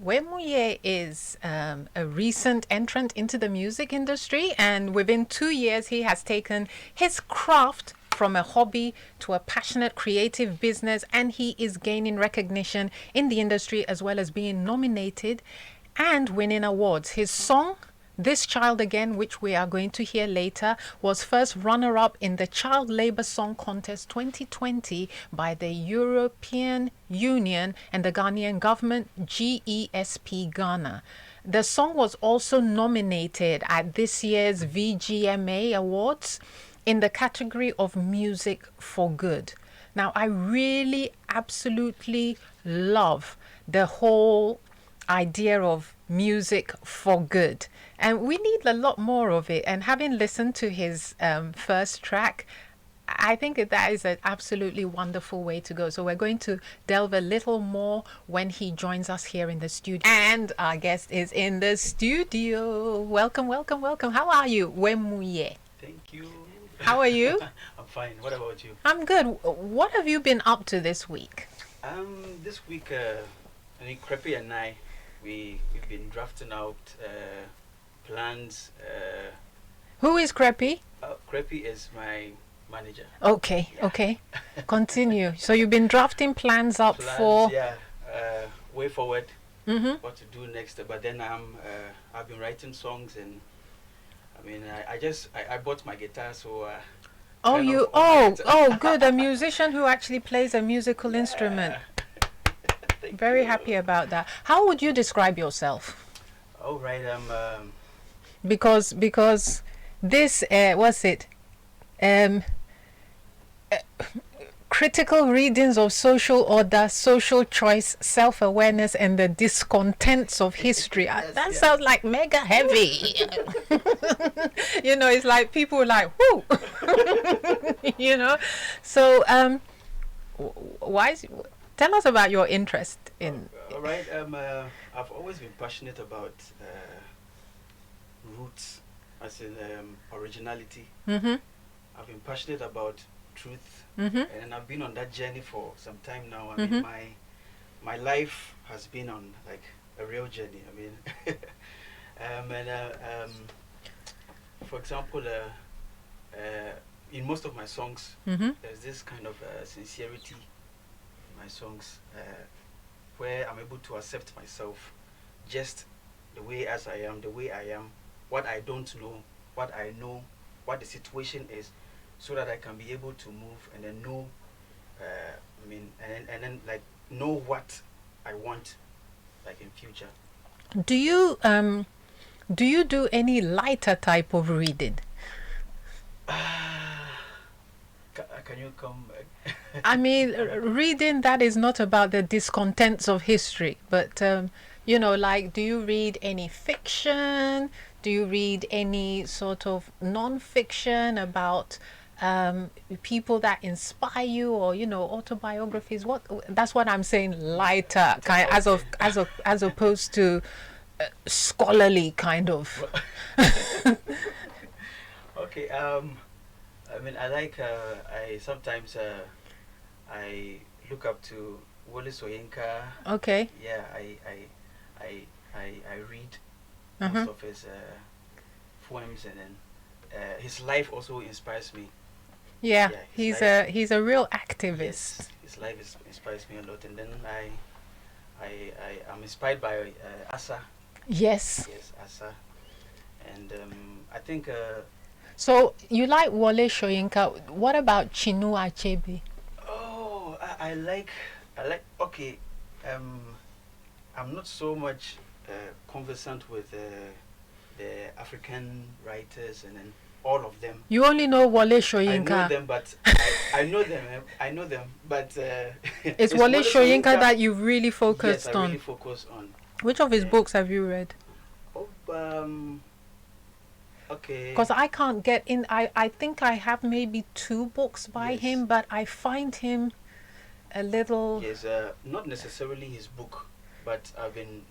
Wemuye is a recent entrant into the music industry, and within 2 years, he has taken his craft from a hobby to a passionate creative business, and he is gaining recognition in the industry as well as being nominated and winning awards. His song, This Child Again, which we are going to hear later, was first runner-up in the Child Labour Song Contest 2020 by the European Union and the Ghanaian government, GESP Ghana. The song was also nominated at this year's VGMA Awards in the category of Music for Good. Now, I really absolutely love the whole idea of music for good, and we need a lot more of it. And having listened to his first track, I think that is an absolutely wonderful way to go. So we're going to delve a little more when he joins us here in the studio. And our guest is in the studio. Welcome, welcome, welcome. How are you, Wemuye? Thank you. How are you? I'm fine. What about you? I'm good. What have you been up to this week? This week, Creppy and I, we've been drafting out plans. Who is Creppy? Creppy is my manager. Okay, Yeah. okay. Continue. So you've been drafting plans up for... Yeah, way forward, Mm-hmm. what to do next. But then I've been writing songs, and I mean, I bought my guitar, so. Oh, kind you... of on it. Oh, good. A musician who actually plays a musical instrument. Thank Very you. happy about that. How would you describe yourself? All right. Because this what's it? Critical readings of social order, social choice, self-awareness, and the discontents of history. Yes, That yes. sounds like mega heavy. You know, it's like people are like, whoo. You know, so why is... Tell us about your interest in... All right. I've always been passionate about roots, as in originality. Mm-hmm, I've been passionate about truth, mm-hmm, and I've been on that journey for some time now. I Mhm. mean, my life has been on like a real journey. I mean, for example, in most of my songs, mm-hmm. there's this kind of sincerity in my songs, where I'm able to accept myself just the way as I am, the way I am, what I don't know, what I know, what the situation is, so that I can be able to move and then know, I mean, and then like know what I want, like in future. Do you do any lighter type of reading? Can you come? I mean, reading that is not about the discontents of history, but you know, like, do you read any fiction? Do you read any sort of non-fiction about people that inspire you, or you know, autobiographies? What... That's what I'm saying, lighter kind, as opposed to scholarly kind of. Okay. I mean, I like. I sometimes I look up to Wole Soyinka. Okay. Yeah, I read Uh-huh. most of his poems, and then his life also inspires me. Yeah, Yeah, his he's a real activist. Yes, his life inspires me a lot, and then I'm inspired by Asa. Yes. Yes, Asa, and I think So you like Wole Soyinka. What about Chinua Achebe? oh, I like okay, I'm not so much conversant with the African writers and then all of them. You only know Wole I know Soyinka. them, but I know them. I know them, but It's Wole Soyinka that you've really yes, focused I on. really focus on. Which of his Yeah. books have you read? Oh, okay. Because I can't get in. I think I have maybe 2 books by Yes. him, but I find him a little... Yes, not necessarily his book, but I've been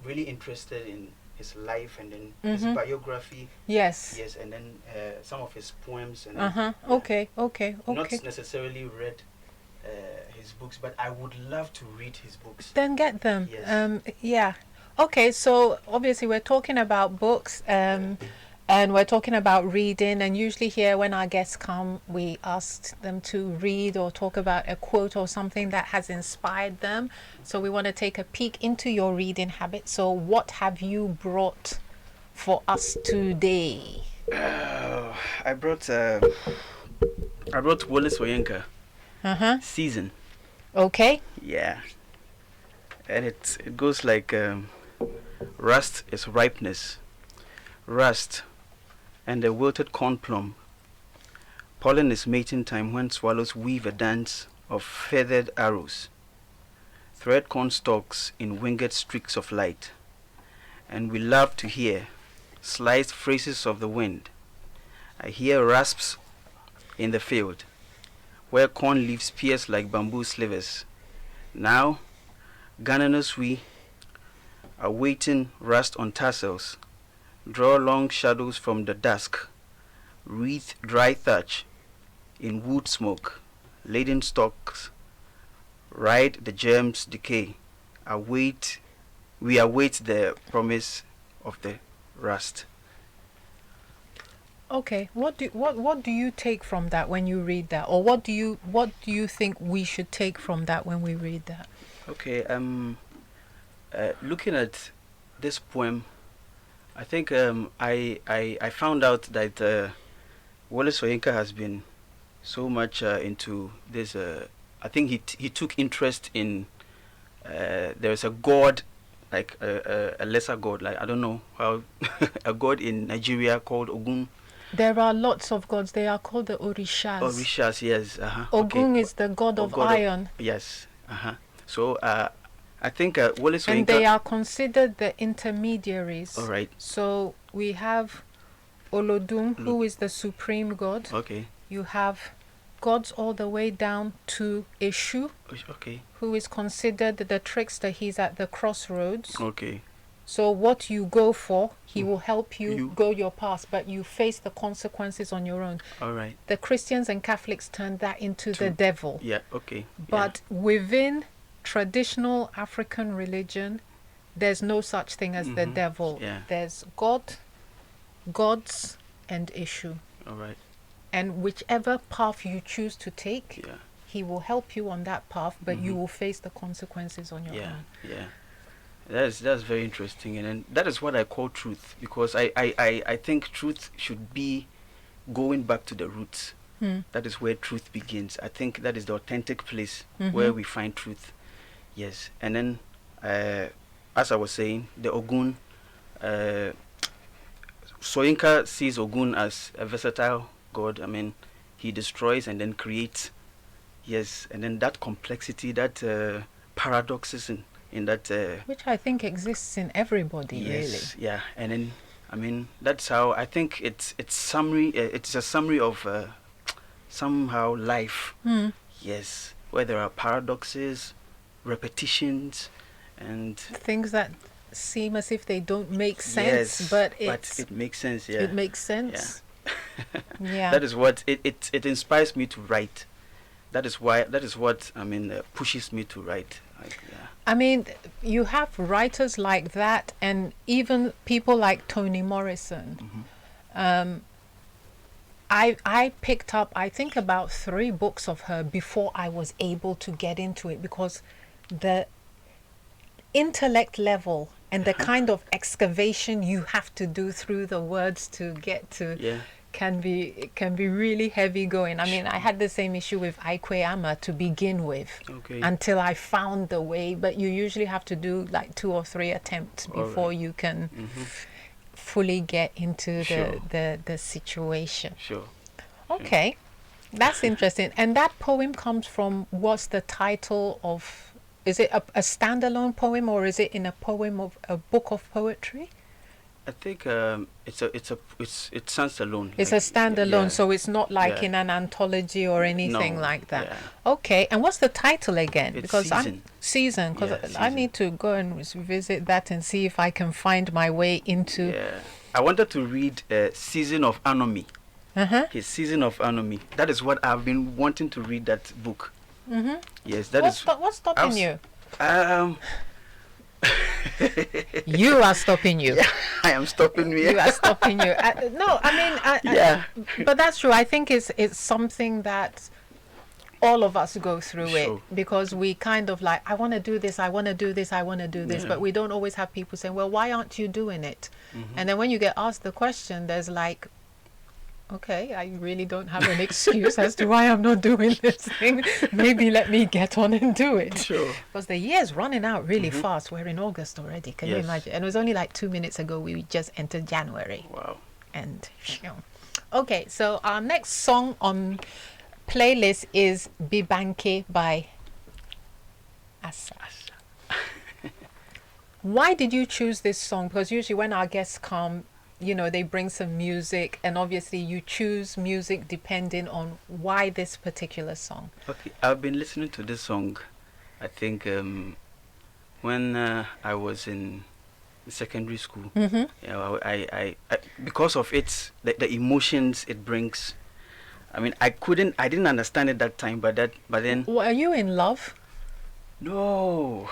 really interested in his life and then his Mhm. biography. Yes. Yes, and then some of his poems and Uh-huh. yeah, Okay. not necessarily read his his books, but I would love to read his books. Then get them. Yes. Yeah. Okay, so obviously we're talking about books, and we're talking about reading, and usually here when our guests come, we ask them to read or talk about a quote or something that has inspired them. So we want to take a peek into your reading habit. So what have you brought for us today? I brought Wole Soyinka, Season. Okay. Yeah. And it goes like rust is ripeness, rust and a wilted corn plum. Pollen is mating time when swallows weave a dance of feathered arrows, thread corn stalks in winged streaks of light. And we love to hear sliced phrases of the wind. I hear rasps in the field, where corn leaves pierce like bamboo slivers. Now, Ghananas we are waiting rust on tassels, draw long shadows from the dusk, wreath dry thatch in wood smoke, laden stalks, ride the germs decay, we await the promise of the rust. Okay, what do you take from that when you read that, or what do you think we should take from that when we read that? Okay, looking at this poem, I think I found out that Wole Soyinka has been so much into this. I think he took interest in there's a god, like a lesser god, like I don't know how a god in Nigeria called Ogun. There are lots of gods. They are called the Orishas. Orishas, yes. Ogun Okay. is the god of God iron. Yes. So I think Wole Soyinka. And they are considered the intermediaries. All right. So we have Olodum, who is the supreme god. Okay. You have gods all the way down to Eshu, Okay. who is considered the trickster. He's at the crossroads. Okay. So what you go for, he will help you go your path, but you face the consequences on your own. All right. The Christians and Catholics turned that into the devil. Yeah. Okay. But within traditional African religion, there's no such thing as the devil. Yeah. There's God, gods, and Eshu. All right. And whichever path you choose to take, Yeah. he will help you on that path, but you will face the consequences on your own. Yeah. That's very interesting, and then that is what I call truth, because I think truth should be going back to the roots. That is where truth begins. I think that is the authentic place where we find truth. Yes. And then as I was saying, the Ogun, Soyinka sees Ogun as a versatile god. I mean, he destroys and then creates. Yes. And then that complexity, that paradoxes in that Which I think exists in everybody, yes, really. yeah. And then I mean that's how I think it's summary. It's a summary of somehow life. Yes, where there are paradoxes, repetitions, and Things that seem as if they don't make sense, but it makes sense. Yeah, it makes sense. Yeah. That is what it inspires me to write. That is what I mean pushes me to write. I mean, you have writers like that, and even people like Toni Morrison. I picked up, I think, about 3 books of her before I was able to get into it, because the intellect level and the kind of excavation you have to do through the words to get to can be really heavy going. I mean, I had the same issue with Ikweama to begin with, until I found the way, but you usually have to do like 2 or 3 attempts before you can fully get into the situation. Okay, that's interesting. And that poem comes from, what's the title of, is it a standalone poem, or is it in a poem of a book of poetry? I think it stands alone. It's a standalone, so it's not like in an anthology or anything like that. Okay, and what's the title again? It's because Season. Season, because I need to go and visit that and see if I can find my way into. Yeah, I wanted to read Season of Anomy. His Season of Anomy. That is what I've been wanting to read, that book. Mm-hmm. Yes, that is. What's stopping you? Um, You are stopping you. yeah, I am stopping me. You are stopping you. No, I mean, Yeah. but that's true. I think it's something that all of us go through Sure. it, because we kind of like, I want to do this, I want to do this, I want to do this, Yeah. but we don't always have people saying, well, why aren't you doing it? Mhm. And then when you get asked the question, there's like, okay, I really don't have an excuse as to why I'm not doing this thing. Maybe let me get on and do it. Sure. Because the year's running out really Mhm. fast. We're in August already. Can you Yes. imagine? And it was only like 2 minutes ago we just entered January. Wow. And okay, so our next song on playlist is Bibanke by Asa. Why did you choose this song? Because usually when our guests come, you know, they bring some music, and obviously you choose music depending on why this particular song. Okay, I've been listening to this song, I think, when I was in secondary school. Mm-hmm. You know, I because of its the emotions it brings. I mean, I didn't understand it that time, but then Are you in love? no.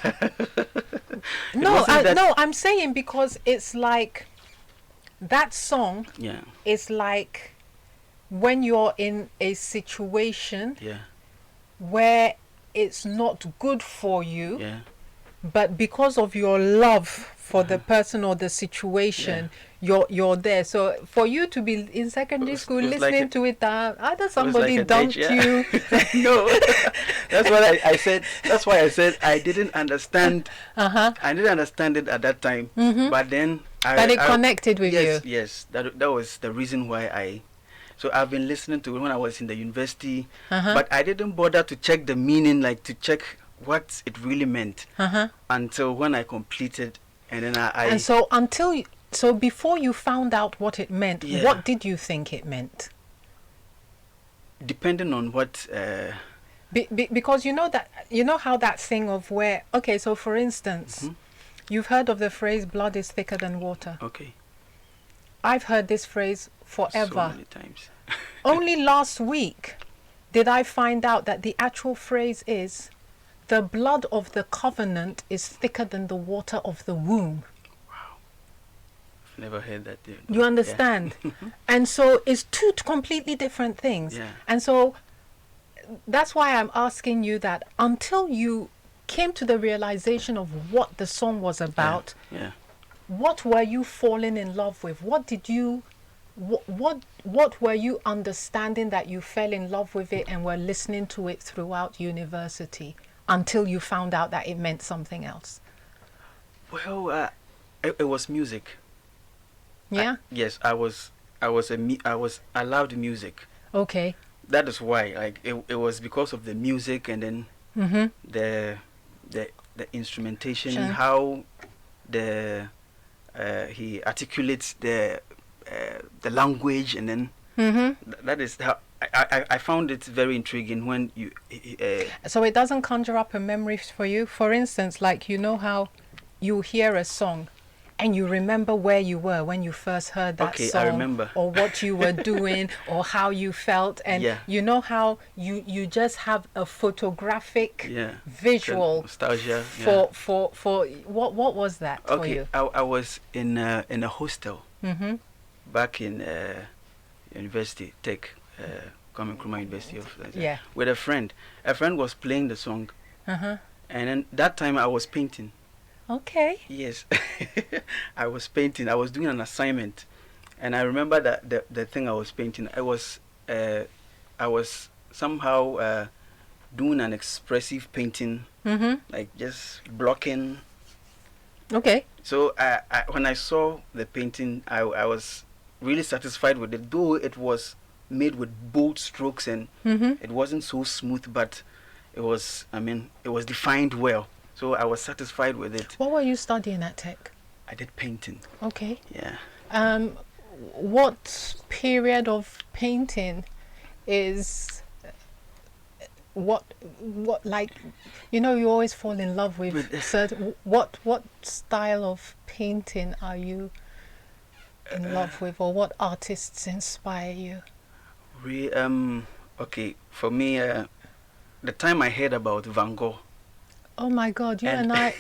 It No, wasn't that- no, I'm saying because it's like that song Yeah, is like when you're in a situation yeah, where it's not good for you, yeah. but because of your love for the person or the situation, you're there. So for you to be in secondary school it was like listening a- to it, either It was somebody like a dumped date, yeah. you. No, that's what I said. That's why I said I didn't understand. Uh-huh. I didn't understand it at that time. Mhm. But then But it connected with yes, you. Yes, that was the reason why I. So I've been listening to it when I was in the university, Uh-huh. but I didn't bother to check the meaning, like to check what it really meant, Uh-huh. until when I completed, and then I And so before you found out what it meant, Yeah. what did you think it meant? depending on what. Because you know how that thing of where, okay, so for instance, Mhm. you've heard of the phrase blood is thicker than water. Okay. I've heard this phrase So forever. many times. Only last week did I find out that the actual phrase is the blood of the covenant is thicker than the water of the womb. Never heard that. You understand? And so it's two completely different things. Yeah. And so that's why I'm asking you that until you came to the realization of what the song was about, Yeah. what were you falling in love with? What did you what were you understanding that you fell in love with it and were listening to it throughout university until you found out that it meant something else? Well, it was music. Yeah? Yes, I loved music. Okay. That is why, like, it was because of the music, and then Mm-hmm. the instrumentation, Sure. how he articulates the language, and then Mm-hmm. that is how I found it very intriguing when you. So it doesn't conjure up a memory for you? For instance, like, you know how you hear a song and you remember where you were when you first heard that Okay, I song, remember. or what you were doing, or how you felt, and Yeah. you know how you just have a photographic Yeah. visual Nostalgia. for what was that for Okay, you? I was in a hostel Mm-hmm. back in University Tech, Kwame Nkrumah University of Yeah. with a friend. A friend was playing the song, Uh-huh. and then that time I was painting. Okay. Yes, I was painting. I was doing an assignment, and I remember that the thing I was painting, I was somehow doing an expressive painting, Mm-hmm. like just blocking. Okay. So when I saw the painting, I was really satisfied with it, though it was made with bold strokes and Mm-hmm. it wasn't so smooth, but it was defined well. So I was satisfied with it. What were you studying at Tech? I did painting. Okay. Yeah. What period of painting is what like, you know, you always fall in love with certain, what style of painting are you in love with, or what artists inspire you? Okay, for me, the time I heard about Van Gogh. Oh my God, you And- and I,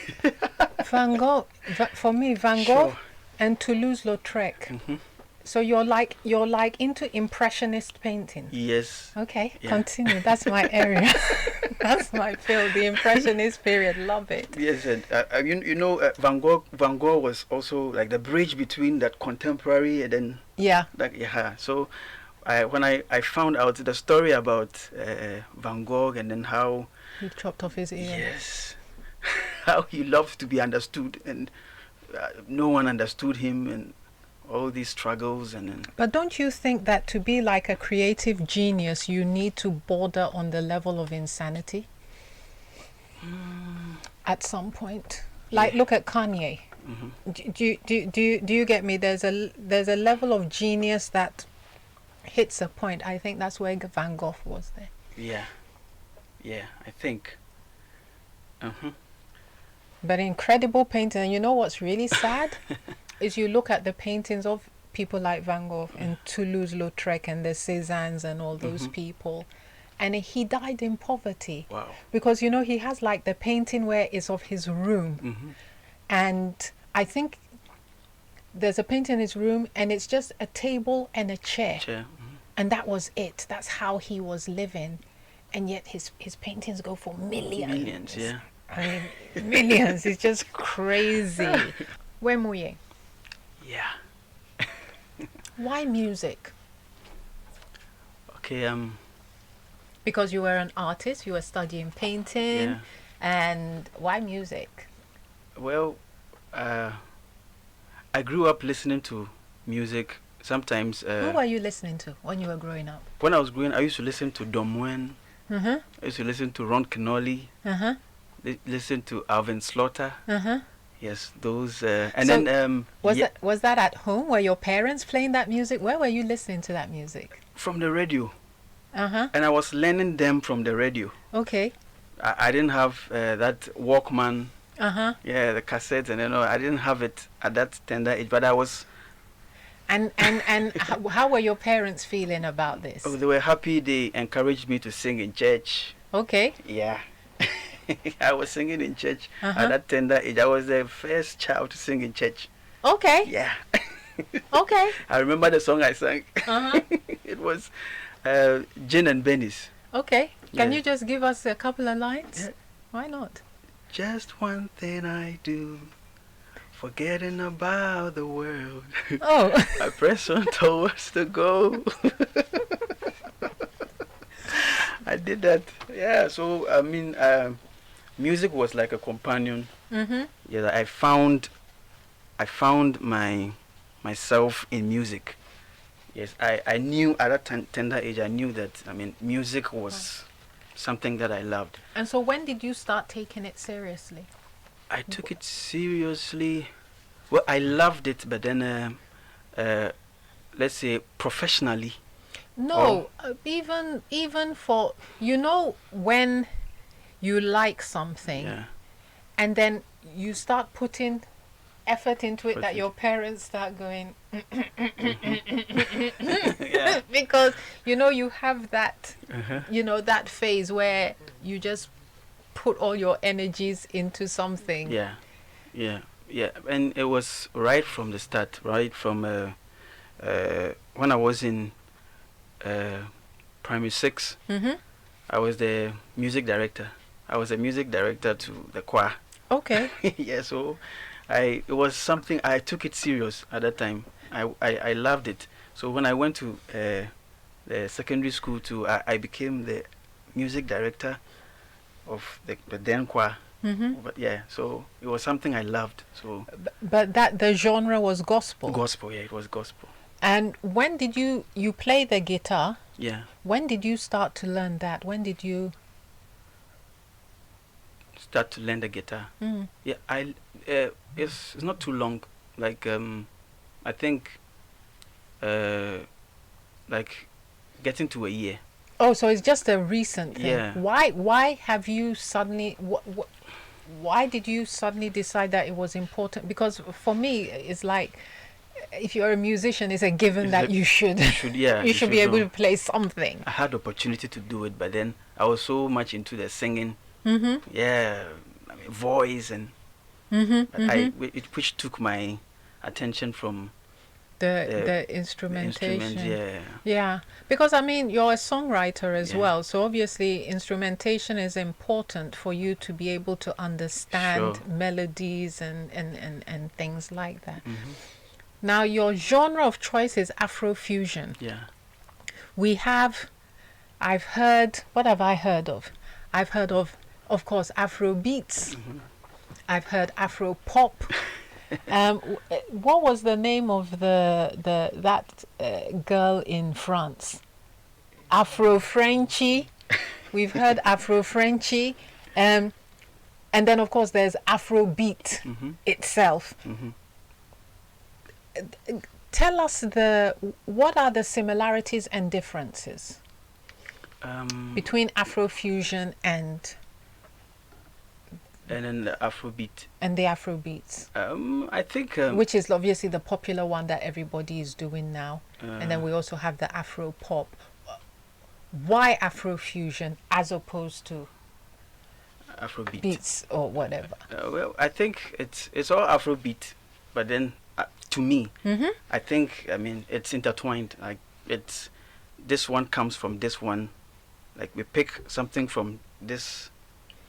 Van Gogh, for me, Van Gogh and Toulouse-Lautrec. Mhm. So you're like into impressionist painting. Yes. Okay, Yeah. continue. That's my area. That's my field, the impressionist period. Love it. Yes, and Van Gogh was also like the bridge between that contemporary and then Yeah. So when I found out the story about Van Gogh and then how He chopped off his ear. yes how he loved to be understood and no one understood him and all these struggles and then But don't you think that to be like a creative genius, you need to border on the level of insanity? At some point, like Yeah. look at Kanye. Mhm. Do you get me? There's a level of genius that hits a point. I think that's where Van Gogh was there. yeah I think But incredible painting. And you know what's really sad is you look at the paintings of people like Van Gogh and Toulouse-Lautrec and the Cézannes and all those people, and he died in poverty. Wow. Because you know he has like the painting where it's of his room, Mhm. and I think there's a painting in his room and it's just a table and a chair, and that was it. That's how he was living, and yet his paintings go for millions. Millions, yeah. I mean, millions. It's just crazy. Wemuye, Yeah. why music? Okay. Because you were an artist, you were studying painting, Yeah. and why music? Well, I grew up listening to music. Sometimes Who were you listening to when you were growing up? when I was growing, I used to listen to Domwen. Uh-huh, I used to listen to Ron Kenoli. uh-huh, Listen to Alvin Slaughter. uh-huh. Yes, those. And So, then Was that at home? Were your parents playing that music? Where were you listening to that music? from the radio, Uh-huh, and I was learning them from the radio. okay. I didn't have that Walkman. Uh-huh. Yeah, the cassettes, and I didn't have it at that tender age. But I was. And how were your parents feeling about this? Oh, they were happy. They encouraged me to sing in church. Okay. Yeah. I was singing in church Uh-huh. at that tender age. I was the first child to sing in church. Okay. Yeah. Okay. I remember the song I sang. Uh-huh. It was Gin and Benny's. Okay. Can Yeah. you just give us a couple of lines? Yeah. Why not? Just one thing I do, forgetting about the world. Oh. I press on towards the goal. I did that. Yeah, so I mean, music was like a companion. Mm-hmm. Yeah, I found myself in music. Yes, I knew at that tender age. I knew that. I mean, music was something that I loved. And so when did you start taking it seriously? I took it seriously. Well, I loved it, but then, let's say professionally. No, even for, you know, when you like something Yeah. and then you start putting effort into it, that Effort. your parents start going Yeah. because you know you have that Uh-huh. you know that phase where you just put all your energies into something. Yeah, and it was right from the start, right from when I was in primary 6. Mm-hmm. I was the music director. I was a music director to the choir. Okay. Yeah, so it was something I took it serious at that time. I loved it. So when I went to the secondary school too, I became the music director of the then choir. Mm-hmm. But yeah, so it was something I loved. So But that the genre was gospel. gospel, yeah, it was gospel. And when did you play the guitar? Yeah, When did you start to learn that? When did you? start to learn the guitar. Mm. Yeah, it's not too long. Like I think like getting to a year. Oh, so it's just a recent thing. Yeah. Why have you suddenly? Why did you suddenly decide that it was important? Because for me, it's like if you're a musician, it's a given that you should yeah, you should be able know. to play something. I had the opportunity to do it, but then I was so much into the singing. Yeah, I mean, voice and which took my attention from the instrumentation. Yeah, because I mean you're a songwriter as Yeah. well, so obviously instrumentation is important for you to be able to understand melodies and things like that. Now your genre of choice is Afro-fusion. Yeah. I've heard, what have I heard of? I've heard of course, Afro beats. I've heard Afro pop. What was the name of that girl in France? Afro Frenchy. We've heard Afro Frenchy, and then of course there's Afro beat itself. Tell us what are the similarities and differences between Afro-fusion and then the Afrobeat. And the Afro beats. I think which is obviously the popular one that everybody is doing now. And then we also have the Afro pop. Why Afro-fusion as opposed to Afrobeat beats or whatever? Well, I think it's all Afrobeat, but then to me, I think, I mean, it's intertwined. Like this one comes from this one. Like we pick something from this.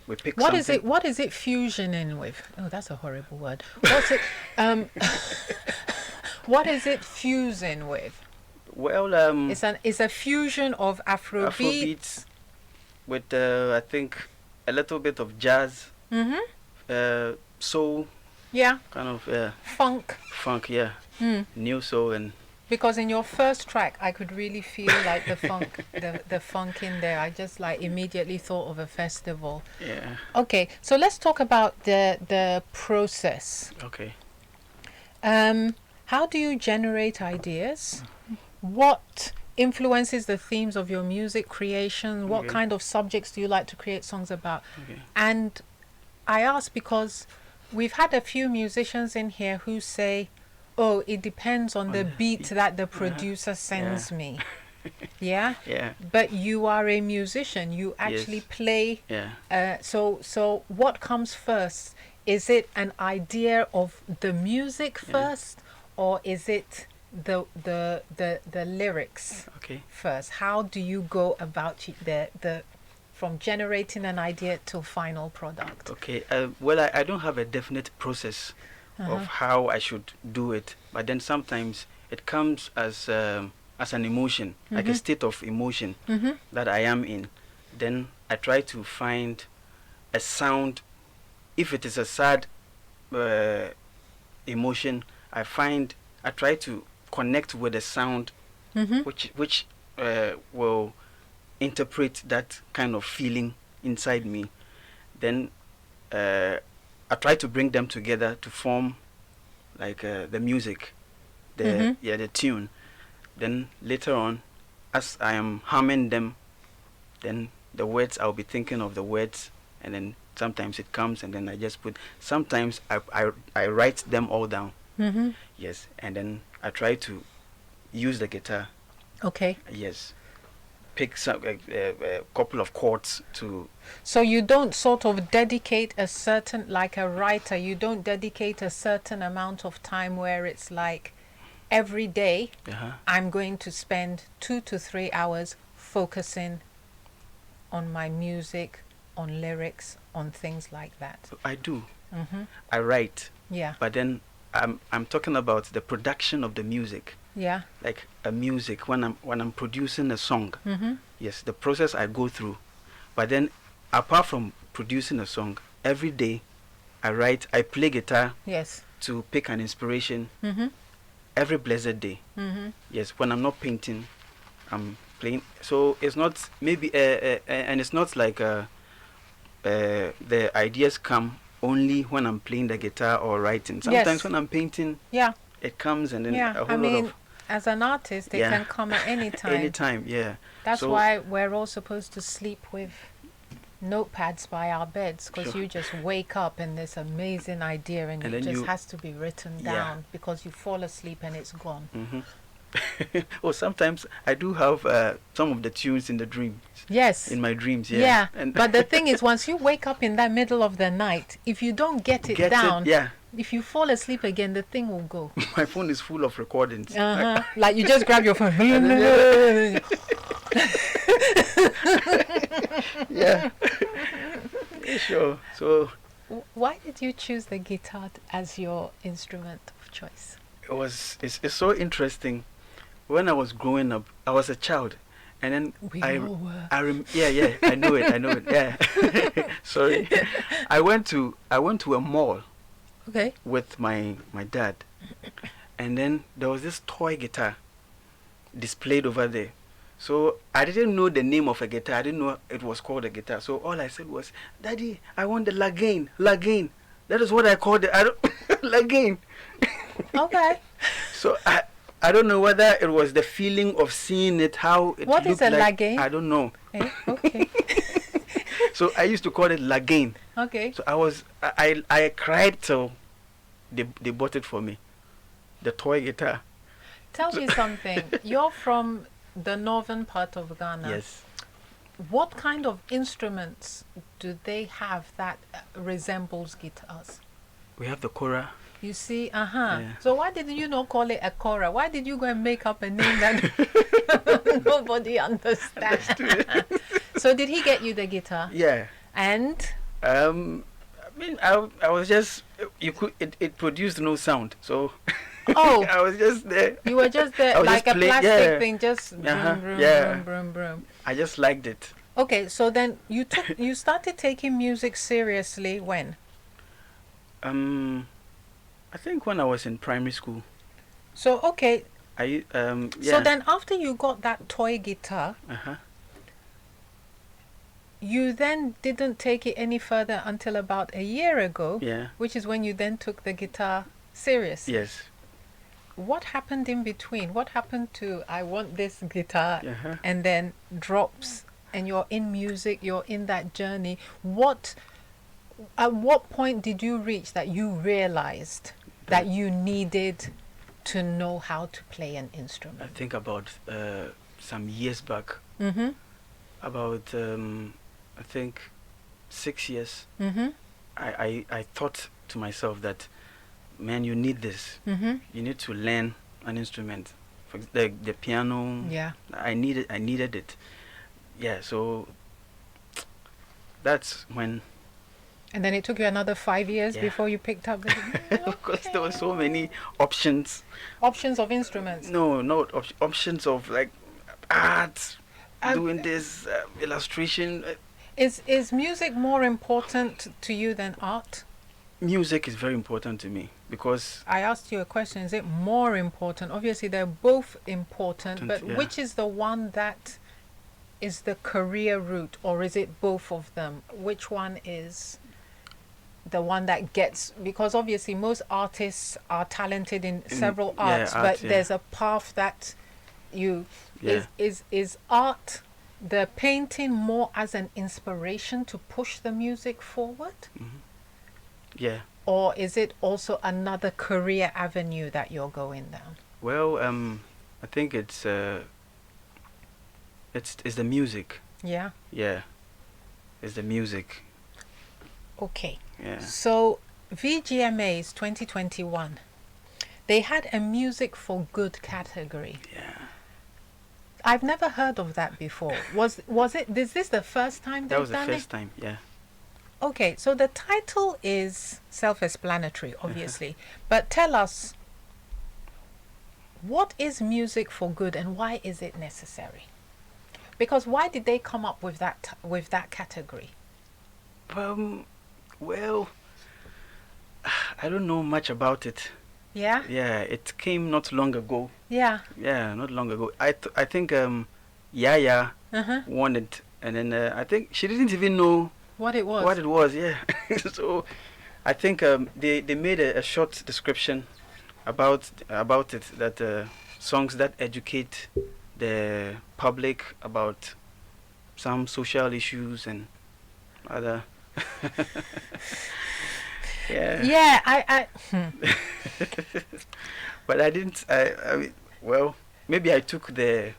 We pick What something. what is it fusion in with? Oh, that's a horrible word. What's it what is it fusing with? Well, It's a fusion of Afrobeats with I think a little bit of jazz, soul, yeah, kind of funk, yeah, new soul. And because in your first track I could really feel like the funk the funk in there. I just like immediately thought of a festival. yeah. Okay, so let's talk about the process. Okay. How do you generate ideas? What influences the themes of your music creation? What kind of subjects do you like to create songs about? And I ask because we've had a few musicians in here who say, oh, it depends on the beat that the producer sends me. Yeah? Yeah. But you are a musician. You actually play. Yeah. So what comes first? Is it an idea of the music first, or is it the lyrics first? How do you go about the from generating an idea to final product? Okay. Well, I don't have a definite process of how I should do it, but then sometimes it comes as an emotion, like a state of emotion that I am in. Then I try to find a sound. If it is a sad emotion, I try to connect with a sound which will interpret that kind of feeling inside me. Then I try to bring them together to form like the music, the tune. Then later on, as I am humming them, then the words, I'll be thinking of the words, and then sometimes it comes, and then I just put. Sometimes I write them all down. Yes, and then I try to use the guitar. Okay. Yes, pick some a couple of chords to. So you don't sort of dedicate a certain, like a writer, you don't dedicate a certain amount of time where it's like every day I'm going to spend 2 to 3 hours focusing on my music, on lyrics, on things like that. I do. I write. Yeah. But then I'm talking about the production of the music. Yeah. Like a music when I'm producing a song. Yes, the process I go through. But then apart from producing a song, every day I play guitar. Yes. To pick an inspiration. Every blessed day. Yes, when I'm not painting, I'm playing. So it's not maybe and it's not like the ideas come only when I'm playing the guitar or writing. Sometimes when I'm painting, it comes, and then a whole lot of. As an artist, it can come at any time. Anytime, yeah. That's why we're all supposed to sleep with notepads by our beds because Sure. you just wake up and this amazing idea and And it then just you- has to be written Yeah. down because you fall asleep and it's gone. Oh, sometimes I do have some of the tunes in the dreams. Yes. In my dreams, yeah. Yeah. And But the thing is, once you wake up in that middle of the night, if you don't get it down, yeah. if you fall asleep again, the thing will go. My phone is full of recordings. Uh-huh. Like you just grab your phone. Yeah. Sure. So Why did you choose the guitar as your instrument of choice? it's so interesting. When I was growing up, I was a child, and then We all were. yeah, I know it, yeah. Sorry, I went to a mall Okay. with my dad, and then there was this toy guitar displayed over there. So I didn't know the name of a guitar. I didn't know it was called a guitar. So all I said was, "Daddy, I want the Lagain. Lagain." That is what I called it. I don't Lagain. Okay. So I don't know whether it was the feeling of seeing it, how it What looked is a like. Lagain? I don't know. Eh, okay. So I used to call it Lagain. Okay. So I cried till they bought it for me, the toy guitar. Tell me something. You're from the northern part of Ghana. Yes. What kind of instruments do they have that resembles guitars? We have the kora. You see, Yeah. So why did you not call it a kora? Why did you go and make up a name that nobody understands? So did he get you the guitar? Yeah. And I mean, I was just it produced no sound, so Oh. I was just there. you were just I there was like just a play- plastic yeah. thing, just Uh-huh, broom, broom, yeah. broom, broom, broom. I just liked it. Okay, so then you started taking music seriously when? I think when I was in primary school, So okay, yeah. so then after you got that toy guitar, Uh-huh. you then didn't take it any further until about a year ago, Yeah. which is when you then took the guitar seriously. Yes. What happened in between? What happened to I want this guitar Uh-huh. and then drops and you're in music, you're in that journey. At what point did you reach that you realized that you needed to know how to play an I instrument? think about some years back, Mm-hmm. about I think 6 years. Mm-hmm. I thought to myself that, man, you need this. Mm-hmm. You need to learn an instrument. For the piano. Yeah. I needed it. Yeah. So that's when. And then it took you another 5 years Yeah. before you picked up the Because there were so many options. options of instruments. No, not options of like art, Um, doing this illustration. Is music more important to you than art? Music is very important to me because I asked you a question. Is it more important? Obviously, they're both important, but Yeah. which is the one that is the career route, or is it both of them? Which one is the one that gets? Because obviously, most artists are talented in several yeah, arts, art, but yeah. there's a path that you Yeah. is art. The painting more as an inspiration to push the music forward? yeah. Or is it also another career avenue that you're going down? Well, I think it's the music. Yeah. Yeah, it's the music. Okay. Yeah. So VGMAs 2021, they had a music for good category. Yeah. I've never heard of that before. Was it? Is this the first time That they've was the done first it? time. Yeah. Okay. So the title is self-explanatory, obviously, but tell us, what is music for good and why is it necessary? Because why did they come up with that category? Well, I don't know much about it. Yeah. Yeah, it came not long ago. Yeah. Yeah, not long ago. I think Yaya Uh-huh. won it, and then I think she didn't even know What it was. what it was. Yeah. So I think they made a short description about it, that songs that educate the public about some social issues, and other. Yeah. Yeah, But I didn't. I mean, well, maybe I took the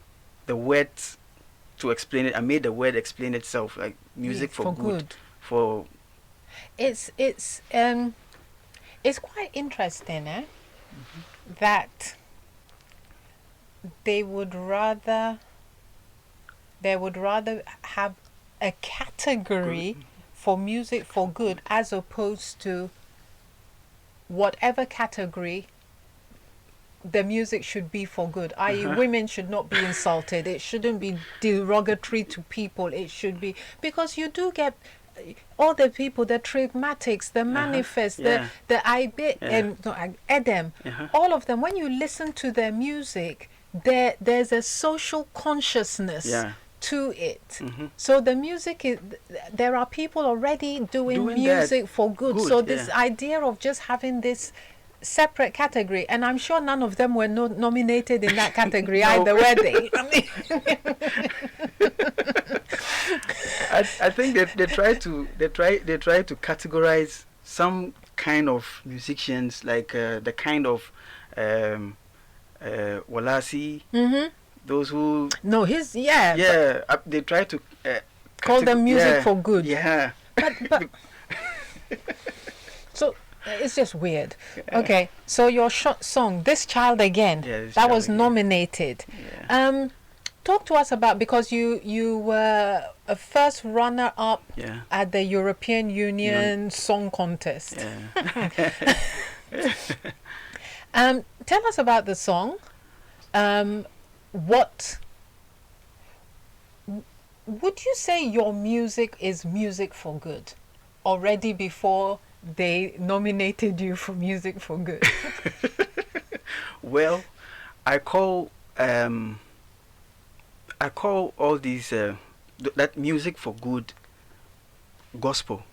words to explain it. I made the word explain itself, like music yeah, for good. For It's quite interesting, that they would rather have a category for music for good as opposed to whatever category the music should be for good, i.e. women should not be insulted, it shouldn't be derogatory to people, it should be, because you do get all the people, the Trigmatics, the Manifest, yeah. the Edem, all of them, when you listen to their music, there's a social consciousness to it. So the music is, there are people already doing music for good. So this idea of just having this separate category, and I'm sure none of them were nominated in that category either, were they? I think they try to categorize some kind of musicians, like the kind of Walasi, those who they try to call them music for good. But so it's just weird. Okay, so your song, This Child Again, that was nominated. Talk to us about, because you were a first runner-up at the European Union Song Contest. Tell us about the song. What would you say your music is music for good already before they nominated you for music for good? Well, I call all these that music for good gospel.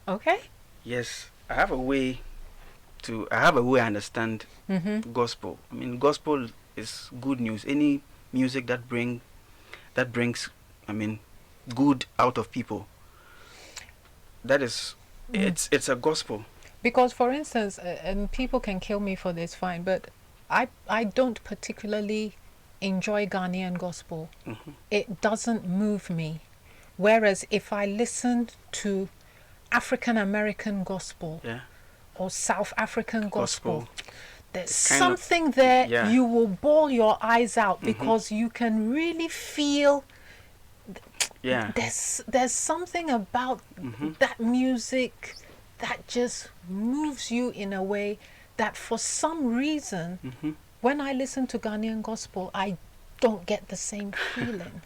Okay. Yes, I have a way I understand gospel. I mean, gospel is good news. Any music that brings, I mean, good out of people. That is, it's a gospel. Because, for instance, and people can kill me for this, fine, but I don't particularly enjoy Ghanaian gospel. It doesn't move me. Whereas if I listen to African American gospel or South African gospel, there's something there, you will bawl your eyes out because you can really feel there's something about that music that just moves you in a way that for some reason when I listen to Ghanaian gospel, I don't get the same feeling.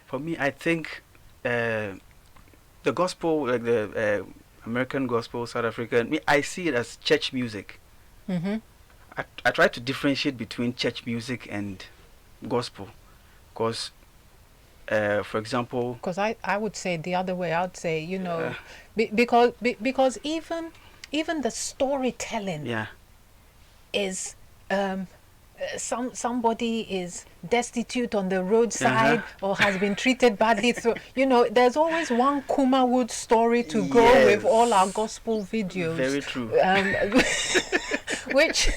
For me, I think the gospel, like the American gospel, South African, I see it as church music. I try to differentiate between church music and gospel, because, for example, because I would say the other way. I would say, you know, because even the storytelling is somebody is destitute on the roadside or has been treated badly. So, you know, there's always one Kumawood story to go with all our gospel videos. Very true. Which,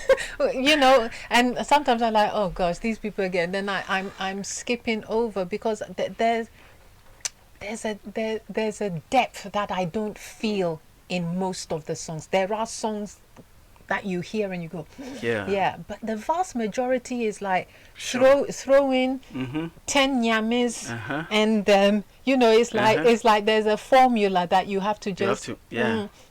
you know, and sometimes I'm like, oh gosh, these people again. Then I'm skipping over because there's a depth that I don't feel in most of the songs. There are songs that you hear and you go, but the vast majority is like throw in 10 nyamis and you know, it's like there's a formula that you have to just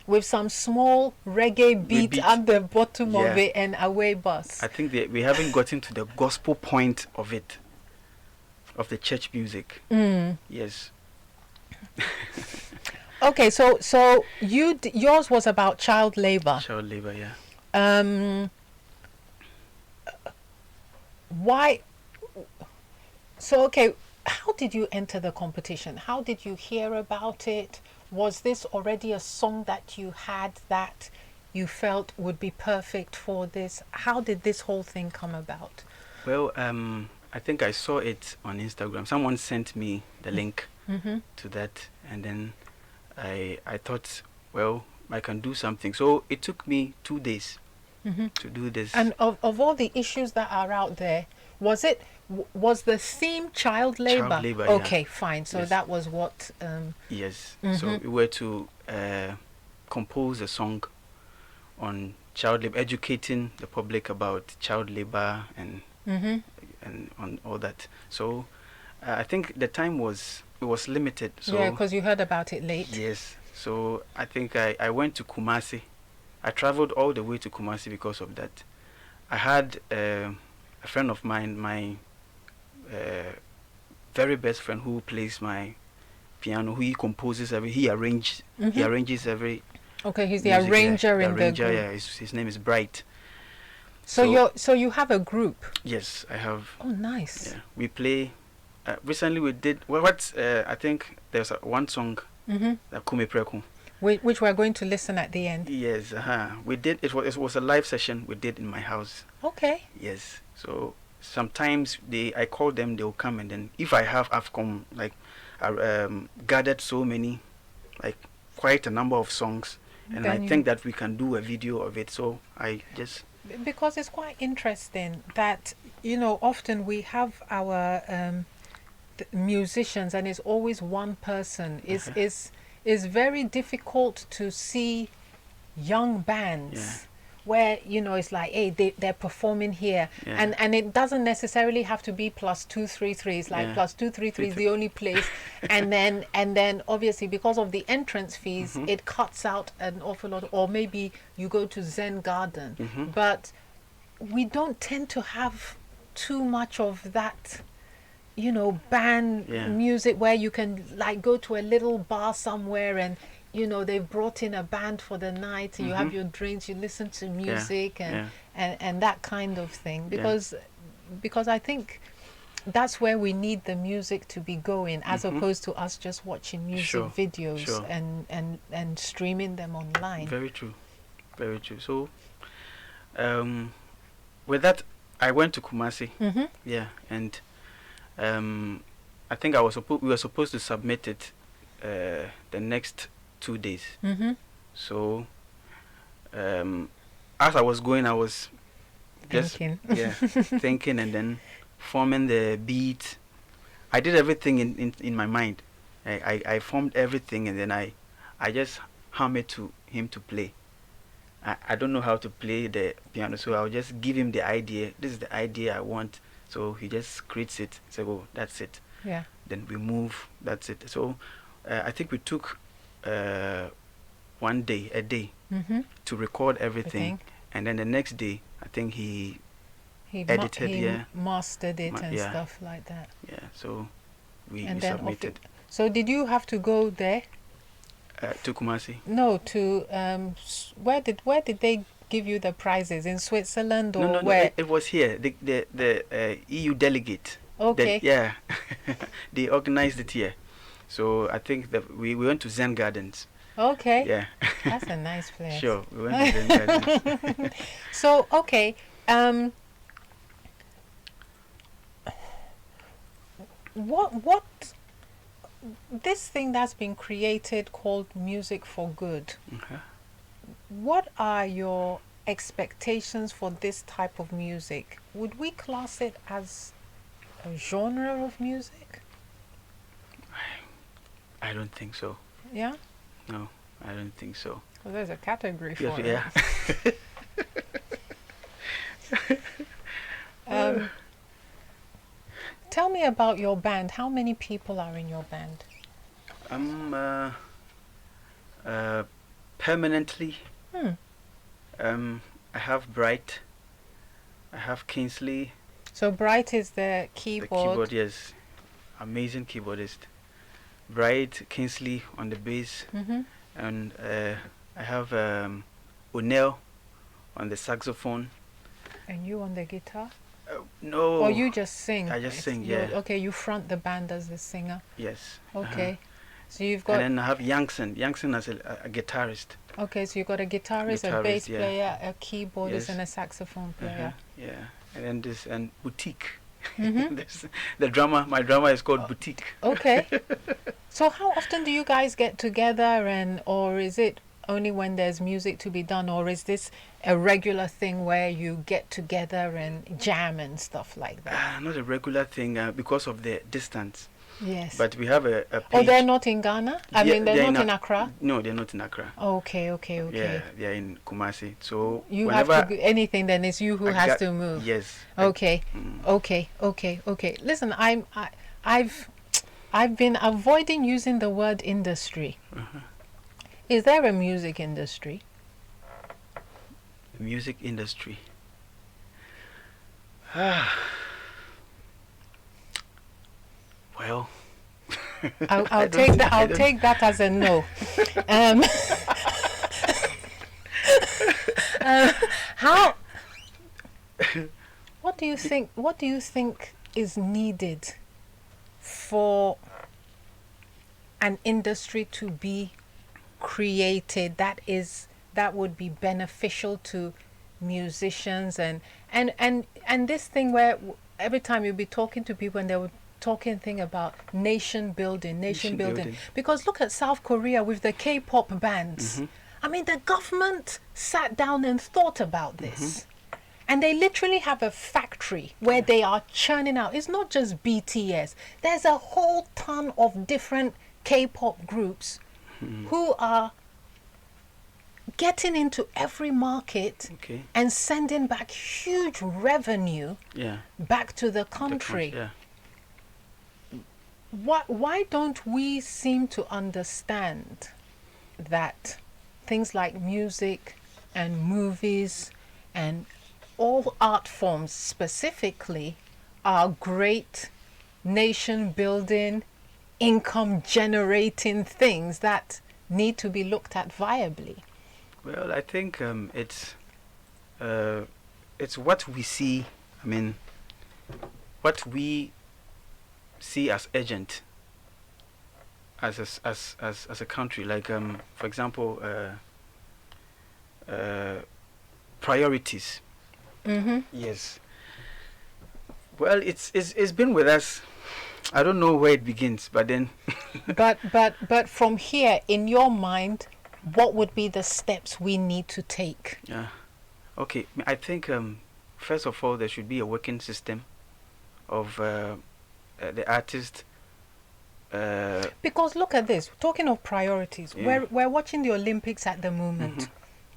with some small reggae beat at the bottom of it and away bus. I think we haven't gotten to the gospel point of it, of the church music. Yes. Okay, so yours was about child labor. Child labor, yeah. Why? So, okay, how did you enter the competition? How did you hear about it? Was this already a song that you had that you felt would be perfect for this? How did this whole thing come about? Well, I think I saw it on Instagram. Someone sent me the link to that, and then I thought, well, I can do something. So it took me 2 days to do this. And of all the issues that are out there, was the theme child labor? Child labor, yeah. Okay, fine. So Yes. that was what. Yes. So we were to compose a song on child labor, educating the public about child labor and on all that. So I think the time was limited. So Yeah, because you heard about it late. yes. So I think I went to Kumasi. I traveled all the way to Kumasi because of that. I had a friend of mine, my very best friend, who plays my piano. He composes he arranges every. Okay, he's the music, arranger yeah, in the the group. Yeah, his name is Bright. So you have a group. Yes, I have. Oh, nice. Yeah, we play. Recently, we did. Well, I think there's one song. Kume Preku. Which we're going to listen at the end. Yes, we did. It was a live session we did in my house. Okay. Yes. So sometimes I call them, they'll come, and then if I've come gathered so many, like quite a number of songs, and Then I think that we can do a video of it. So I just because it's quite interesting that often we have our musicians, and it's always one person. Is very difficult to see young bands where it's like, hey, they're performing here, and it doesn't necessarily have to be +233. It's like +233 is the only place, and then obviously because of the entrance fees, it cuts out an awful lot. Or maybe you go to Zen Garden, but we don't tend to have too much of that band music where you can like go to a little bar somewhere and they've brought in a band for the night and you have your drinks, you listen to music and that kind of thing, because I think that's where we need the music to be going, as opposed to us just watching music videos and streaming them online. Very true. So with that, I went to Kumasi, and I think we were supposed to submit it the next 2 days. So as I was going, I was just thinking and then forming the beat. I did everything in my mind. I formed everything, and then I just hummed it to him to play. I don't know how to play the piano, so I'll just give him the idea. This is the idea I want. So he just creates it. Say, oh, that's it. Yeah. Then we move. That's it. So I think we took a day to record everything, and then the next day I think he edited, mastered it and stuff like that. Yeah. So we then submitted. So did you have to go there? To Kumasi? No, to where did they give you the prizes, in Switzerland or where? No, it was here. The EU delegate. Okay. They organized it here. So I think that we went to Zen Gardens. Okay. Yeah. That's a nice place. Sure, we went to Zen Gardens. So okay, what this thing that's been created called Music for Good, what are your expectations for this type of music? Would we class it as a genre of music? I don't think so. Yeah? No, I don't think so. Well, there's a category for it. Yeah. Tell me about your band. How many people are in your band? Permanently. I have Bright. I have Kingsley. So Bright is the keyboard. The keyboard, yes. Amazing keyboardist. Bright, Kingsley on the bass. And I have O'Neill on the saxophone. And you on the guitar? No. Or you just sing? I just sing, yeah. Okay, you front the band as the singer? Yes. Okay. So you've got... And then I have Youngson as a guitarist. Okay, so you've got a guitarist, a bass player, a keyboardist, and a saxophone player. Yeah. And then and Boutique. The drama, my drama is called Boutique. Okay. So how often do you guys get together, or is it only when there's music to be done, or is this a regular thing where you get together and jam and stuff like that? Not a regular thing because of the distance. Yes. But we have a page. Oh, they're not in Ghana? I mean, they're not in Accra? No, they're not in Accra. Okay. Yeah, they're in Kumasi. So you have to do anything, then it's you who has to move. Yes. Okay. Okay. Listen, I've been avoiding using the word industry. Is there a music industry? The music industry. Well, I'll take that. I'll take that as a no. How? What do you think? What do you think is needed for an industry to be created that would be beneficial to musicians and this thing where every time you'll be talking to people and they would talking thing about nation building because look at South Korea with the K-pop bands. I mean, the government sat down and thought about this, and they literally have a factory where they are churning out. It's not just BTS. There's a whole ton of different K-pop groups who are getting into every market and sending back huge revenue back to the country. Why don't we seem to understand that things like music and movies and all art forms specifically are great nation building, income generating things that need to be looked at viably? Well, I think it's what we see. I mean, what we see as urgent as a country, like for example, priorities. Yes. Well, it's been with us. I don't know where it begins, but then. but from here, in your mind, what would be the steps we need to take? Yeah. Okay. I think first of all there should be a working system of the artist. Because look at this. Talking of priorities, we're watching the Olympics at the moment.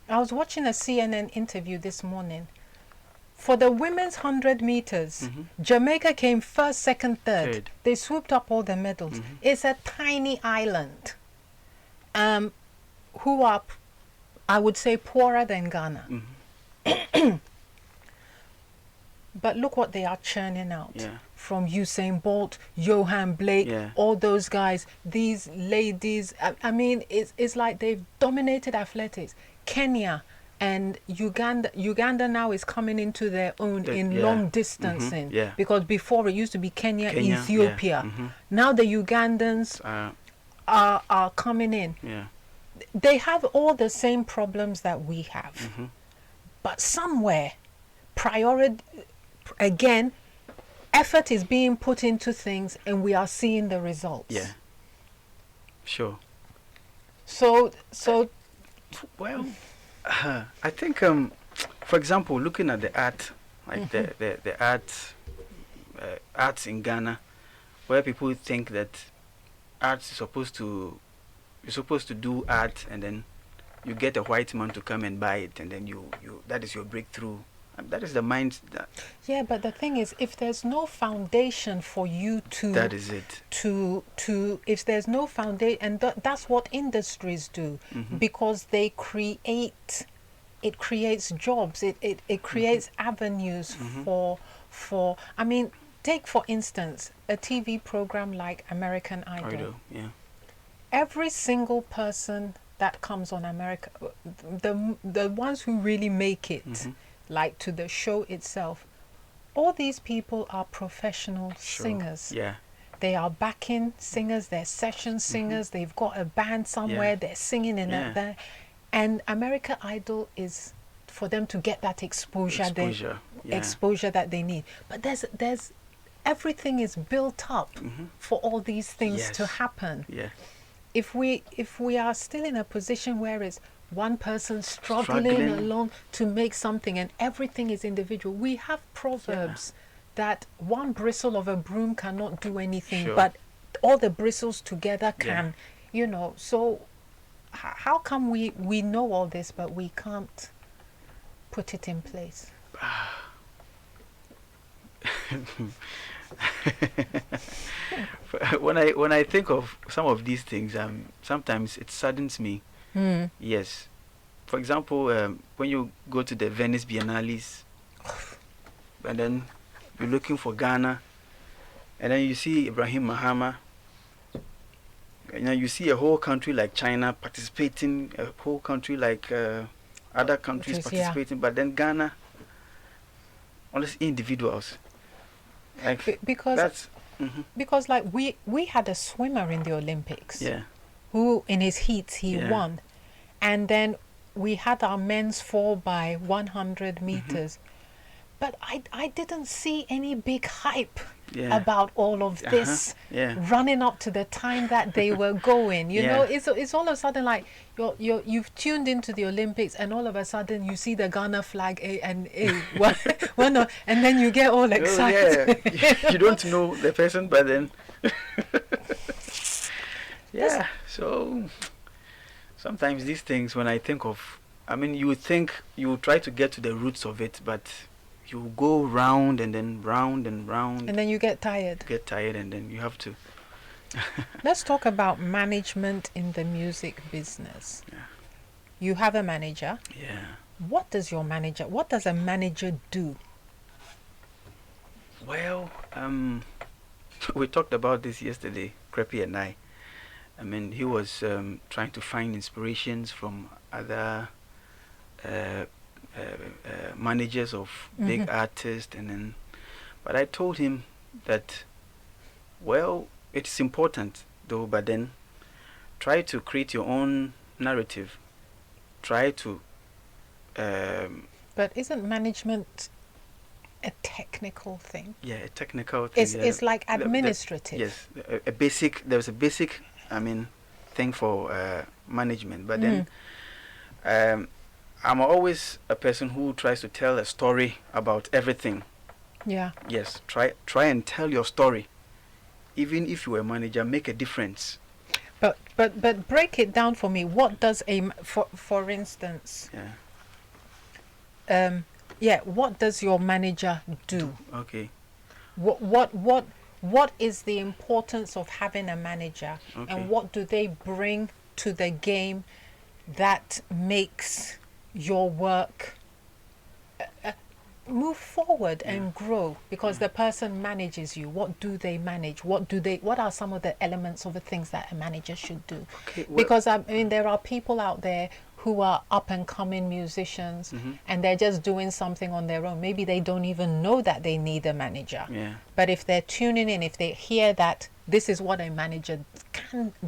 I was watching a CNN interview this morning. For the women's 100 meters, Jamaica came first, second, third. They swooped up all the medals. It's a tiny island, who are, I would say, poorer than Ghana. But look what they are churning out. From Usain Bolt, Johan Blake, all those guys, these ladies. I mean, it's like they've dominated athletics. Kenya and Uganda now is coming into their own in long distancing. Because before it used to be Kenya Ethiopia. Now the Ugandans are coming in. They have all the same problems that we have. But somewhere, again, effort is being put into things and we are seeing the results. Sure. So well, I think for example, looking at the art, like the arts in Ghana, where people think that arts is you're supposed to do art and then you get a white man to come and buy it and then you that is your breakthrough. And that is the mind. But the thing is, if there's no foundation for you to... That is it. If there's no foundation, and that's what industries do, because they create... It creates jobs. It creates avenues for... I mean, take, for instance, a TV program like American Idol. Every single person that comes on America, the ones who really make it... like to the show itself, all these people are professional singers. They are backing singers, they're session singers, they've got a band somewhere, they're singing in there. And American Idol is for them to get that exposure that they need. But there's everything is built up for all these things to Yes. happen. Yeah. If we are still in a position where it's one person struggling Struggling. alone to make something and everything is individual, we have proverbs that one bristle of a broom cannot do anything, Sure. but all the bristles together Yeah. can, so how come we know all this but we can't put it in place? When I think of some of these things, sometimes it saddens me. Yes. For example, when you go to the Venice Biennales, and then you're looking for Ghana, and then you see Ibrahim Mahama, you see a whole country like China participating, a whole country like other countries participating, but then Ghana, only individuals. Like Because that's because like we had a swimmer in the Olympics yeah. who in his heats he Yeah. won, and then we had our men's 4x100 meters, but I didn't see any big hype Yeah. about all of this Yeah. running up to the time that they were going. You know, Yeah. it's all of a sudden like you've tuned into the Olympics and all of a sudden you see the Ghana flag and and then you get all excited. Oh, yeah. You don't know the person, but then yeah. So sometimes these things, when I think of, you would think you would try to get to the roots of it, but you go round and then round and round, And then you get tired. get tired, and then you have to. Let's talk about management in the music business. Yeah. You have a manager. Yeah. What does a manager do? Well, we talked about this yesterday, Creppy and I. He was trying to find inspirations from other managers of big artists, but I told him that, well, it's important though, but then try to create your own narrative. Try to But isn't management a technical thing? a technical thing. It's like administrative. Yes, a basic. There's a basic. Thing for management, but then I'm always a person who tries to tell a story about everything. Yeah. Yes, try and tell your story. Even if you're a manager, make a difference. But break it down for me. What does for instance? Yeah. What does your manager do? Okay. What is the importance of having a manager, Okay. and what do they bring to the game that makes your work move forward and grow? Because the person manages you. What do they manage? What are some of the elements of the things that a manager should do? Okay, well, Because there are people out there who are up and coming musicians and they're just doing something on their own. Maybe they don't even know that they need a manager. Yeah. But if they're tuning in, if they hear that this is what a manager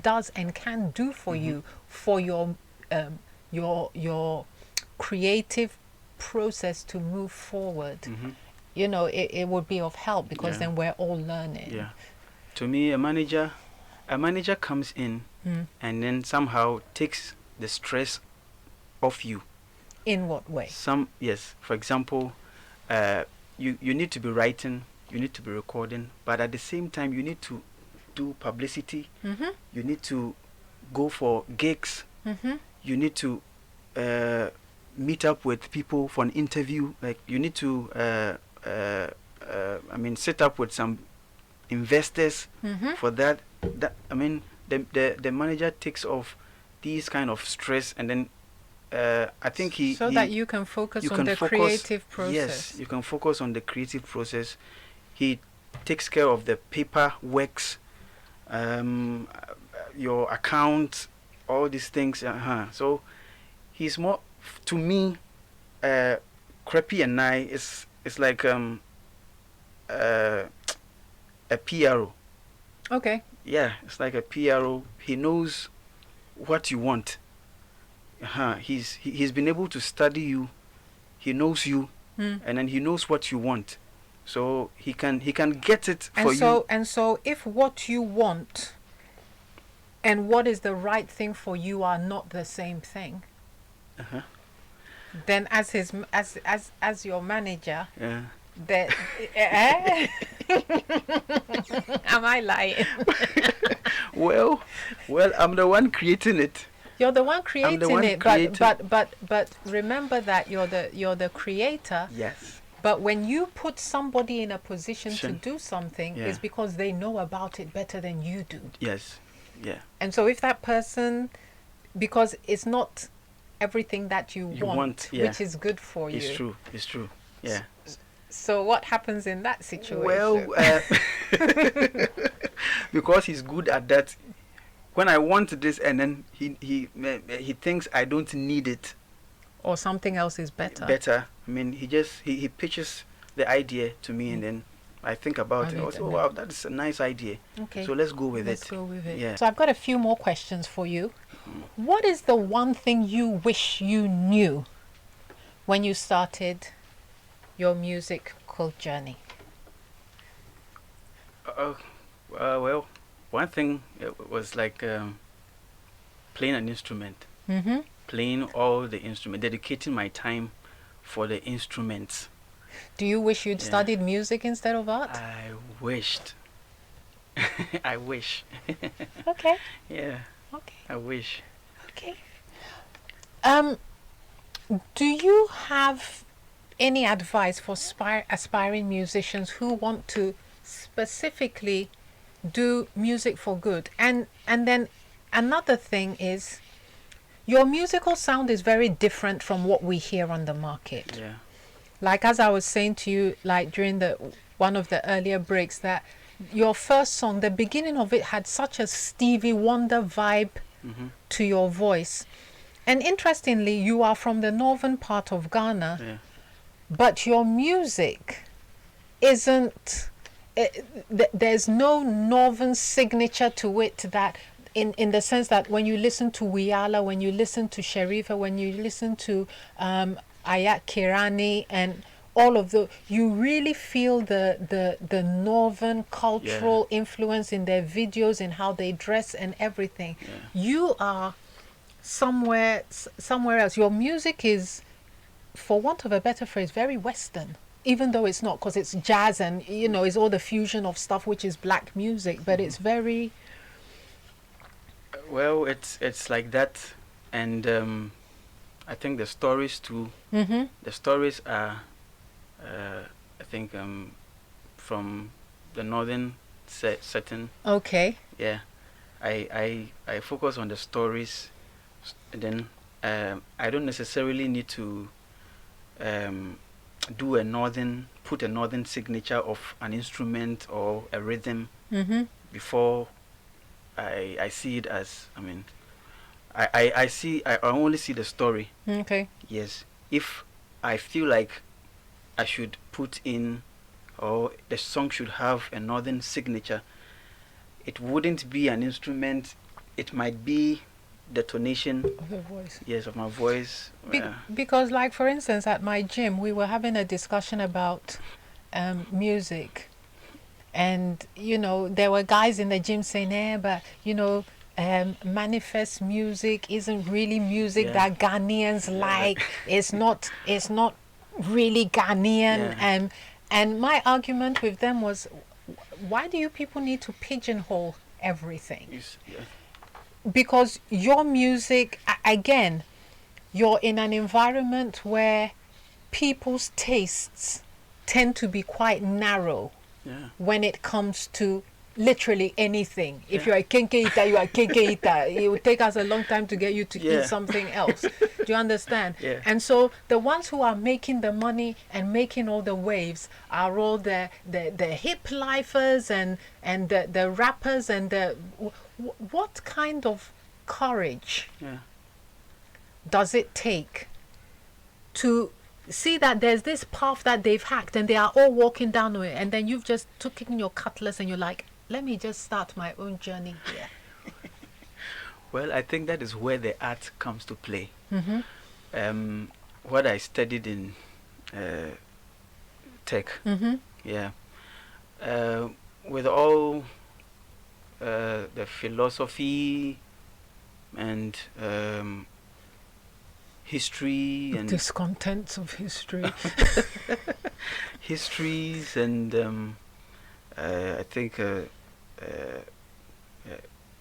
does and can do for you, for your creative process to move forward, it would be of help, because then we're all learning. Yeah. To me, a manager comes in and then somehow takes the stress off you. In what way? Yes. For example, you need to be writing, you need to be recording, but at the same time you need to do publicity. You need to go for gigs. You need to meet up with people for an interview. Like you need to sit up with some investors for that. The manager takes off these kind of stress, and then I think that you can focus on the creative process. Yes, you can focus on the creative process. He takes care of the paper works, your account, all these things. So he's more, to me, Creppy and I is like a PRO. Okay. Yeah, it's like a PRO. He knows what you want. He's been able to study you. He knows you, and then he knows what you want. So he can get it And for so you. and so if what you want and what is the right thing for you are not the same thing, Uh-huh. then as your manager, Yeah. that am I lying? well, I'm the one creating it. You're the one I'm the creating one it, creating. but remember that you're the creator. Yes. But when you put somebody in a position to Sure. do something, Yeah. it's because they know about it better than you do. Yes. Yeah. And so if that person, because it's not everything that you want, yeah. which is good for you. It's true. It's true. Yeah. So what happens in that situation? Well, because he's good at that. When I want this, and then he thinks I don't need it. Or something else is better. Better. I mean, he pitches the idea to me, and then I think about it. Oh, wow, that's a nice idea. Okay. So let's go with it. Let's go with it. Yeah. So I've got a few more questions for you. What is the one thing you wish you knew when you started your musical journey? Well, one thing was like playing an instrument. Mm-hmm. Playing all the instruments, dedicating my time for the instruments. Do you wish you'd studied music instead of art? I wished. I wish. Okay. Yeah. Okay. I wish. Okay. Do you have any advice for aspiring musicians who want to specifically do music for good? And then another thing is, your musical sound is very different from what we hear on the market. Yeah. Like as I was saying to you, like during one of the earlier breaks, that your first song, the beginning of it had such a Stevie Wonder vibe to your voice. And interestingly, you are from the northern part of Ghana, Yeah. but your music isn't, there's no northern signature to it, that in the sense that when you listen to Wiala, when you listen to Sharifa, when you listen to Ayat Kirani and all of you really feel the northern cultural influence in their videos and how they dress and everything. Yeah. You are somewhere else. Your music is, for want of a better phrase, very Western, even though it's not, because it's jazz and it's all the fusion of stuff which is black music, but it's very. Well, it's like that, and I think the stories too. Mm-hmm. The stories are, I think, from the northern setting. Okay. Yeah, I focus on the stories. Then I don't necessarily need to put a northern signature of an instrument or a rhythm before I see it as, I mean, I only see the story. Okay. Yes. If I feel like I should put in, or the song should have a northern signature, it wouldn't be an instrument. It might be the tonation Of the voice. Yes, of my voice. Because, like, for instance, at my gym, we were having a discussion about music. And, there were guys in the gym saying, but, manifest music isn't really music that Ghanaians like. It's not really Ghanaian. And my argument with them was, why do you people need to pigeonhole everything? Because your music, again, you're in an environment where people's tastes tend to be quite narrow when it comes to literally anything. If you're a kenke eater, you are a kenke eater. It would take us a long time to get you to eat something else. Do you understand? And so the ones who are making the money and making all the waves are all the hip lifers and the rappers and what kind of courage does it take to see that there's this path that they've hacked and they are all walking down it, and then you've just taken your cutlass and you're like, let me just start my own journey here? Well, I think that is where the art comes to play. What I studied in tech, Yeah. With all the philosophy and history The and discontents of history. histories and I think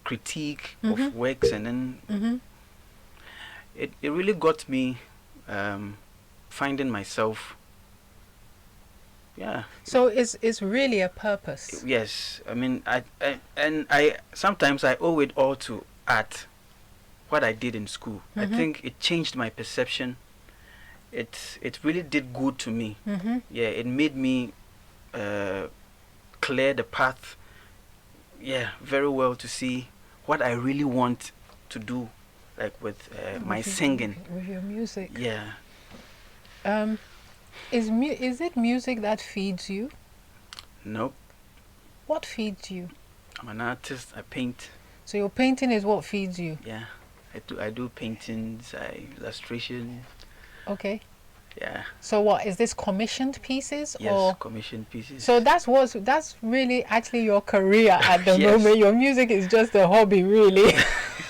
critique of works, and then it really got me finding myself. Yeah. So it's really a purpose. Yes. I mean, I sometimes I owe it all to art. What I did in school, I think it changed my perception. It really did good to me. Yeah, it made me clear the path. Yeah, very well, to see what I really want to do, like with my singing. With your music. Yeah. Is it music that feeds you? Nope. What feeds you? I'm an artist. I paint. So your painting is what feeds you? Yeah. I do paintings, illustration. Okay. Yeah. So what is this, commissioned pieces? Yes, or commissioned pieces. so that's really actually your career at the Yes. moment. Your music is just a hobby, really,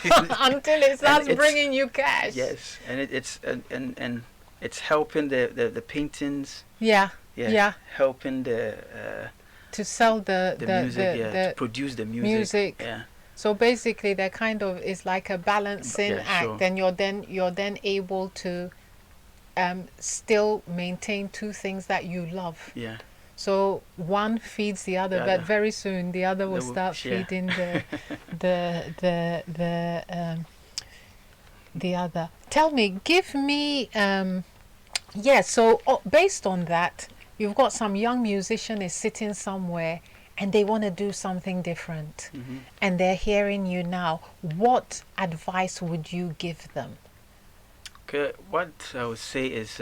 until it starts bringing you cash. Yes, and it's and it's helping the paintings. Yeah. Yeah. Yeah. Helping the To sell the music. Yeah. the To produce the music. music. Yeah. So basically, they're kind of, it's like a balancing Yeah, act. sure. And you're then able to still maintain two things that you love. Yeah. So one feeds the other, The but other. very soon the other will They will start share. feeding the other. Tell me, give me so based on that, you've got some young musician is sitting somewhere and they want to do something different, and they're hearing you now. What advice would you give them? Okay. What I would say is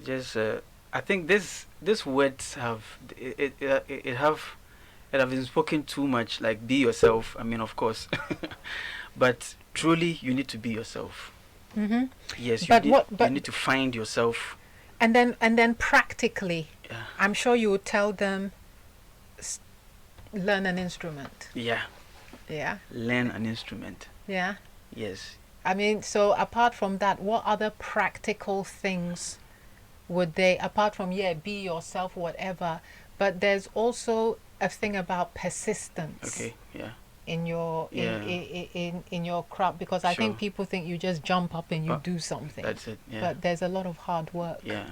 just I think these words have it have been spoken too much. Like, be yourself. I mean, of course, but truly, you need to be yourself. Yes, But you need to find yourself. And then practically, Yeah. I'm sure you would tell them, learn an instrument. Yeah. Yeah. Learn an instrument. Yeah. Yes. I mean, so apart from that, what other practical things would they, apart from, be yourself, whatever, but there's also a thing about persistence. Okay. Yeah. In your in your craft, because I think Sure. people think you just jump up and you do something. That's it. Yeah. But there's a lot of hard work. Yeah.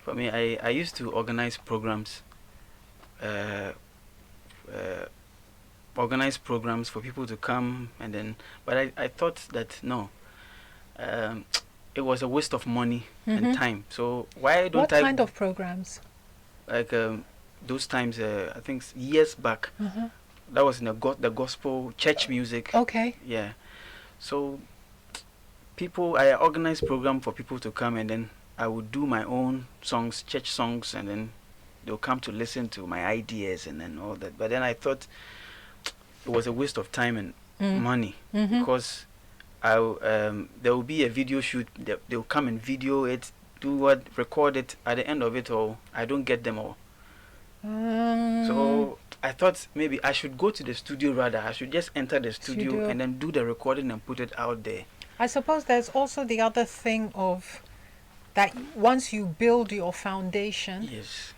For me, I used to organize programs. Organize programs for people to come, and then, but I thought that no, it was a waste of money and time. So why don't What kind of programs? like those times? I think years back, that was in the gospel church music. Okay. Yeah. So I organized program for people to come, and then I would do my own songs, church songs, and then they'll come to listen to my ideas and then all that. But then I thought it was a waste of time and money, because there will be a video shoot. They'll come and video it, record it. At the end of it all, I don't get them all. So I thought maybe I should go to the studio rather. I should just enter the studio and then do the recording and put it out there. I suppose there's also the other thing of that once you build your foundation Yes.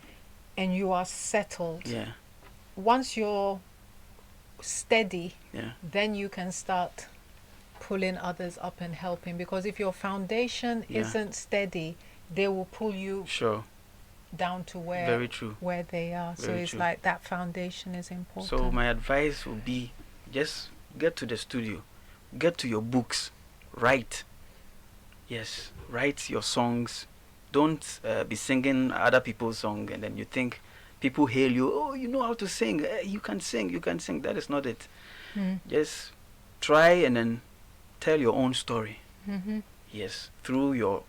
and you are settled, Yeah. once you're steady, Yeah. then you can start pulling others up and helping, because if your foundation Yeah. isn't steady, they will pull you Sure. down to Very true. where they are. So Very it's true. like that foundation is important. So my advice would be, just get to the studio, get to your books, write. Yes, write your songs. Don't be singing other people's songs and then you think people hail you. Oh, you know how to sing. You can sing. You can sing. That is not it. Just try and then tell your own story. Yes, through your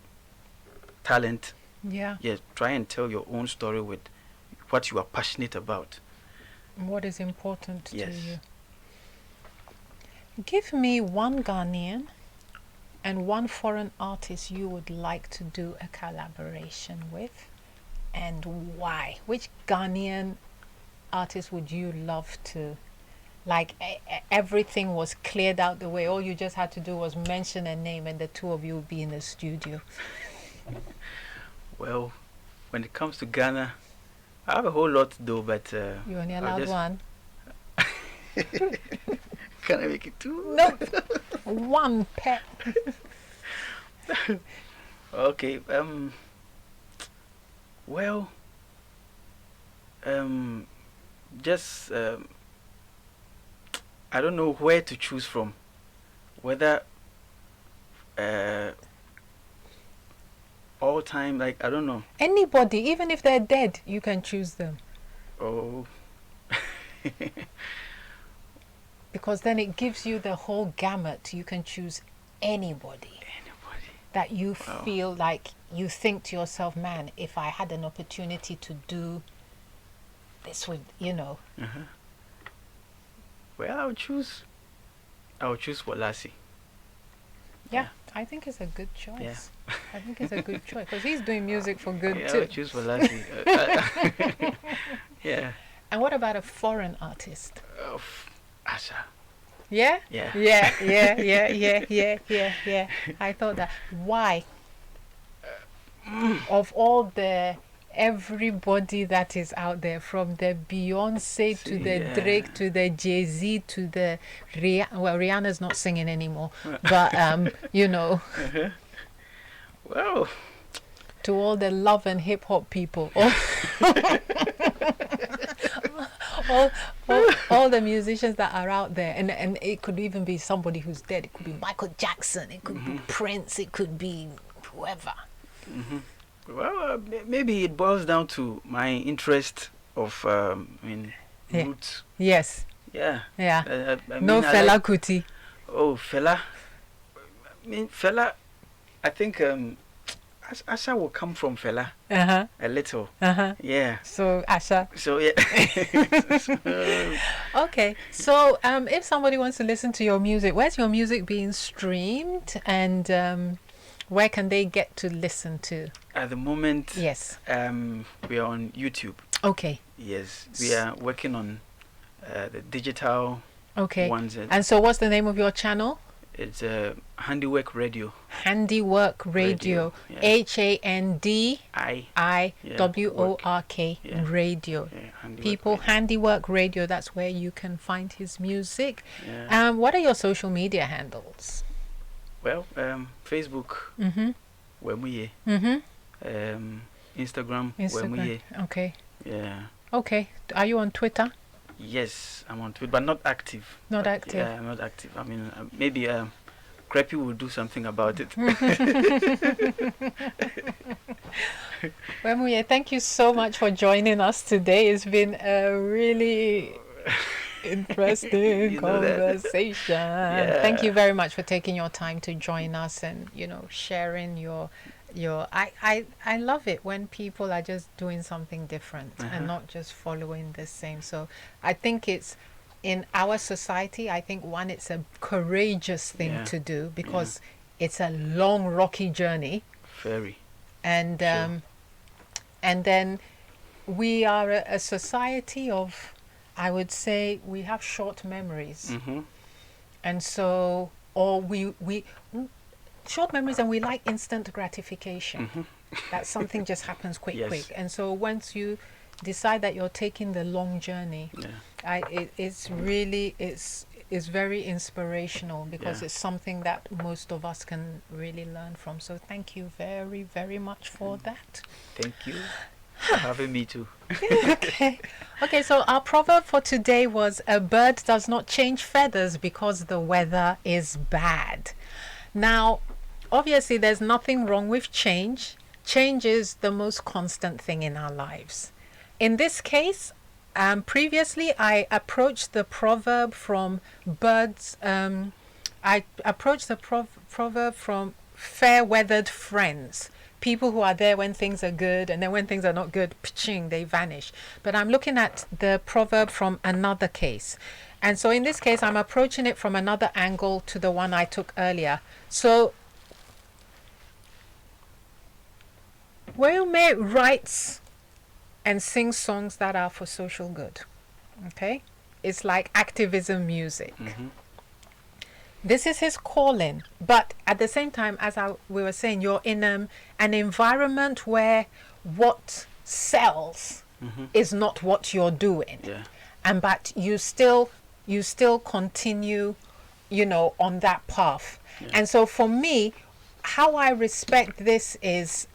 talent. Yeah. Yes, try and tell your own story with what you are passionate about. What is important to Yes. you? Give me one Ghanaian and one foreign artist you would like to do a collaboration with. and why? Which Ghanaian artist would you love to, like, everything was cleared out the way, all you just had to do was mention a name and the two of you would be in the studio? Well, when it comes to Ghana, I have a whole lot to do, but You only I'll allowed just- one. Can I make it two? No, one pet. Okay. Well. Just I don't know where to choose from. Whether all time, like, I don't know. Anybody, even if they're dead, you can choose them, Oh. because then it gives you the whole gamut. You can choose anybody that you Wow. feel like you think to yourself, man, if I had an opportunity to do this with, Uh-huh. Well, I'll choose Walasi. yeah, I think it's a good choice. Yeah. I think it's a good choice because he's doing music for good Yeah, too. I'll choose Walasi. Yeah. And what about a foreign artist? Asha. Yeah? Yeah. Yeah. I thought that. Why? Of all the everybody that is out there, from the Beyonce to the Yeah. Drake to the Jay-Z to the Rihanna's not singing anymore, but Well, to all the love and hip hop people, all the musicians that are out there, and it could even be somebody who's dead. It could be Michael Jackson, it could be Prince, it could be whoever. well, maybe it boils down to my interest of Yeah. roots. Yes, Yeah. yeah. I No mean, I Fela like- Kuti. Oh, Fela. I mean, Fela. I think Asha will come from Fela Uh-huh. a little. Uh-huh. Yeah. So Asha. So yeah. Okay. So if somebody wants to listen to your music, where's your music being streamed, and where can they get to listen to? At the moment, Yes. we are on YouTube. Okay. Yes, we are working on the digital Okay. ones. And so what's the name of your channel? It's Handiwork Radio. Handiwork Radio. Yeah. HANDIWORK Yeah. Radio. Yeah, Handiwork People, Radio. Handiwork Radio, that's where you can find his music. Yeah. What are your social media handles? Well, Facebook, Mm-hmm. Wemuye. Mm-hmm. Instagram, Instagram. Wemuye. Okay. Yeah. Okay. Are you on Twitter? Yes, I'm on Twitter, but not active. Not But, active. Yeah, I'm not active. I mean, maybe Creppy will do something about it. Wemuye, thank you so much for joining us today. It's been a really interesting You know that. conversation. Thank you very much for taking your time to join us and sharing your I love it when people are just doing something different and not just following the same. So I think it's in our society, I think it's a courageous thing Yeah. to do because it's a long rocky journey. Very. And Sure. and then we are a society of, I would say, we have short memories, Mm-hmm. and so or we short memories, and we like instant gratification. Mm-hmm. That something just happens quick, Yes. and so once you decide that you're taking the long journey, Yeah. it's really is very inspirational because Yeah. it's something that most of us can really learn from. So thank you very, very much for that. Thank you for having me too. Okay, so our proverb for today was, a bird does not change feathers because the weather is bad. Now, obviously there's nothing wrong with change. Change is the most constant thing in our lives. In this case, previously I approached the proverb from birds. I approached the proverb from fair-weathered friends, people who are there when things are good, and then when things are not good, pching, they vanish. But I'm looking at the proverb from another case. And so in this case, I'm approaching it from another angle to the one I took earlier. So Wemuye writes and sing songs that are for social good. Okay? It's like activism music. This is his calling, but at the same time, as we were saying, you're in an environment where what sells is not what you're doing, and but you still continue, on that path. And so for me, how I respect this is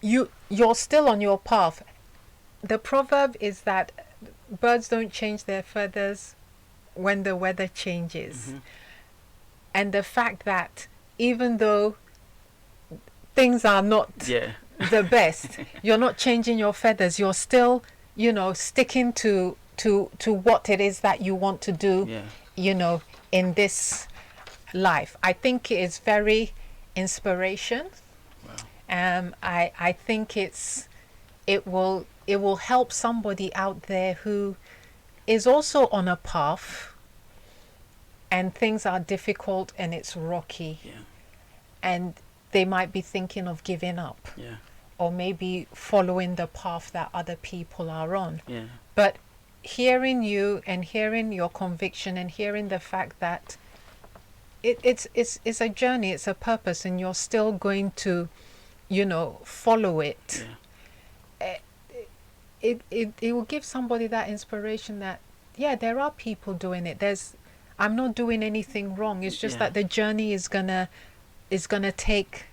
you're still on your path. The proverb is that birds don't change their feathers when the weather changes. And the fact that even though things are not the best, you're not changing your feathers, you're still, sticking to what it is that you want to do, in this life. I think it's very inspiration. I think it will help somebody out there who is also on a path and things are difficult and it's rocky, and they might be thinking of giving up, or maybe following the path that other people are on. But hearing you and hearing your conviction and hearing the fact that it's a journey, it's a purpose, and you're still going to follow it. It will give somebody that inspiration that there are people doing it. I'm not doing anything wrong. It's just that the journey is gonna take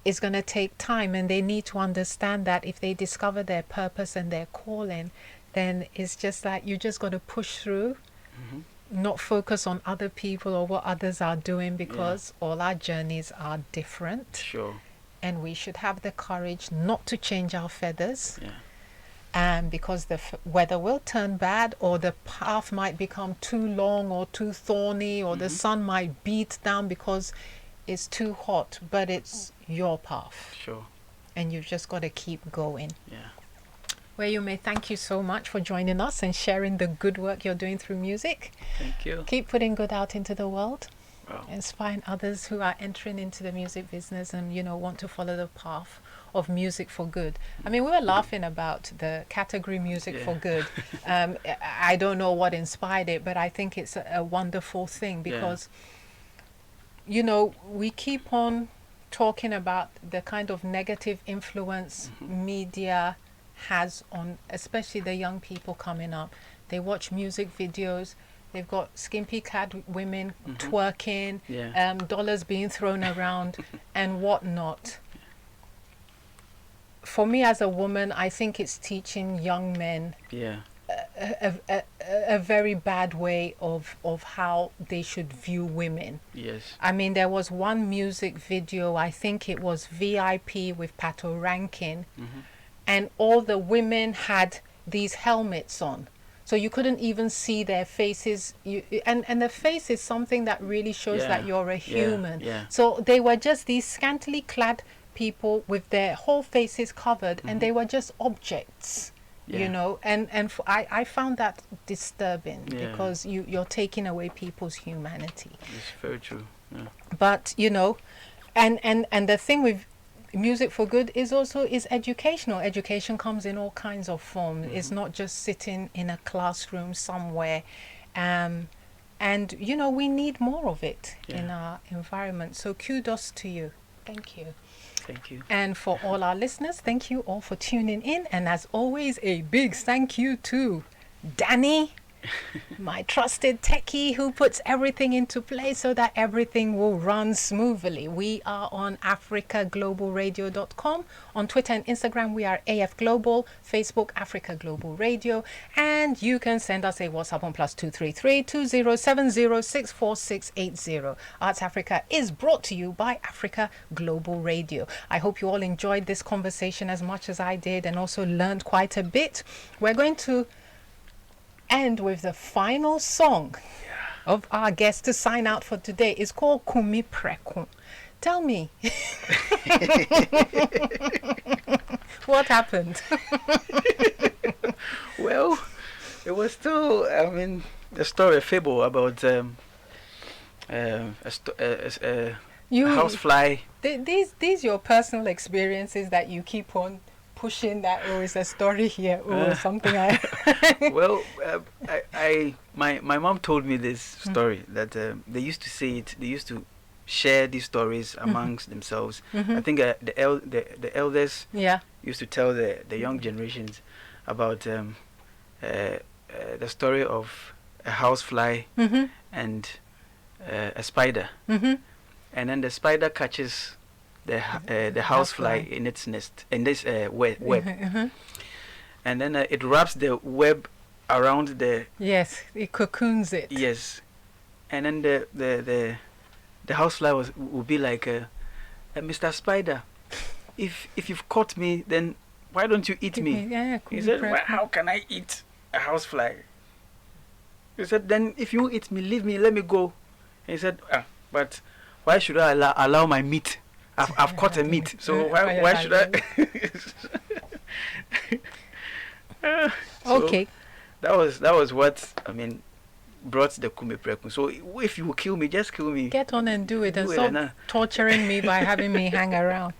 it's gonna take time, and they need to understand that if they discover their purpose and their calling, then it's just that you just got to push through, not focus on other people or what others are doing, because all our journeys are different. And we should have the courage not to change our feathers. And because the weather will turn bad, or the path might become too long or too thorny, or the sun might beat down because it's too hot, but it's your path. And you've just got to keep going. Wemuye, thank you so much for joining us and sharing the good work you're doing through music. Thank you. Keep putting good out into the world. Inspiring others who are entering into the music business and want to follow the path of music for good. I mean, we were laughing about the category music for good. I don't know what inspired it, but I think it's a wonderful thing, because we keep on talking about the kind of negative influence media has on especially the young people coming up. They watch music videos. They've got skimpy clad women twerking, dollars being thrown around and whatnot. For me as a woman, I think it's teaching young men a very bad way of how they should view women. I mean, there was one music video, I think it was VIP with Pato Rankin, and all the women had these helmets on. So you couldn't even see their faces. And the face is something that really shows that you're a human. So they were just these scantily clad people with their whole faces covered, and they were just objects, I found that disturbing, because you're taking away people's humanity. It's very true. But, and the thing with Music for Good is educational. Education comes in all kinds of forms. It's not just sitting in a classroom somewhere. And, we need more of it in our environment. So kudos to you. Thank you. Thank you. And for all our listeners, thank you all for tuning in. And as always, a big thank you to Danny, my trusted techie who puts everything into place so that everything will run smoothly. We are on africaglobalradio.com. On Twitter and Instagram, we are AF Global. Facebook, Africa Global Radio. And you can send us a WhatsApp on +233 2070 64680. Arts Africa is brought to you by Africa Global Radio. I hope you all enjoyed this conversation as much as I did, and also learned quite a bit. We're going to end with the final song of our guest to sign out for today. It's called Kumi Preku. Tell me, what happened? Well, it was still, a story, a fable about You housefly. these your personal experiences that you keep on pushing that is a story here or something. Well, my mom told me this story that they used to say it. They used to share these stories amongst themselves. I think the elders used to tell the young generations about the story of a housefly and a spider, and then the spider catches the housefly in its nest, in this web, and then it wraps the web around the yes, it cocoons it. yes, and then the housefly will be like, Mr. Spider, if you've caught me, then why don't you eat me? Yeah, He said, well, how can I eat a housefly? He said, then if you eat me, leave me, let me go. He said, but why should I allow my meat? I've caught a meat, so why should I? Okay. So that was what I mean brought the Kume Preku. So if you will kill me, just kill me. Get on and do it and stop torturing me by having me hang around.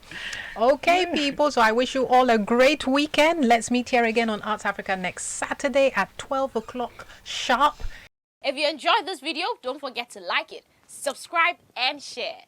Okay, people. So I wish you all a great weekend. Let's meet here again on Arts Africa next Saturday at 12 o'clock sharp. If you enjoyed this video, don't forget to like it, subscribe and share.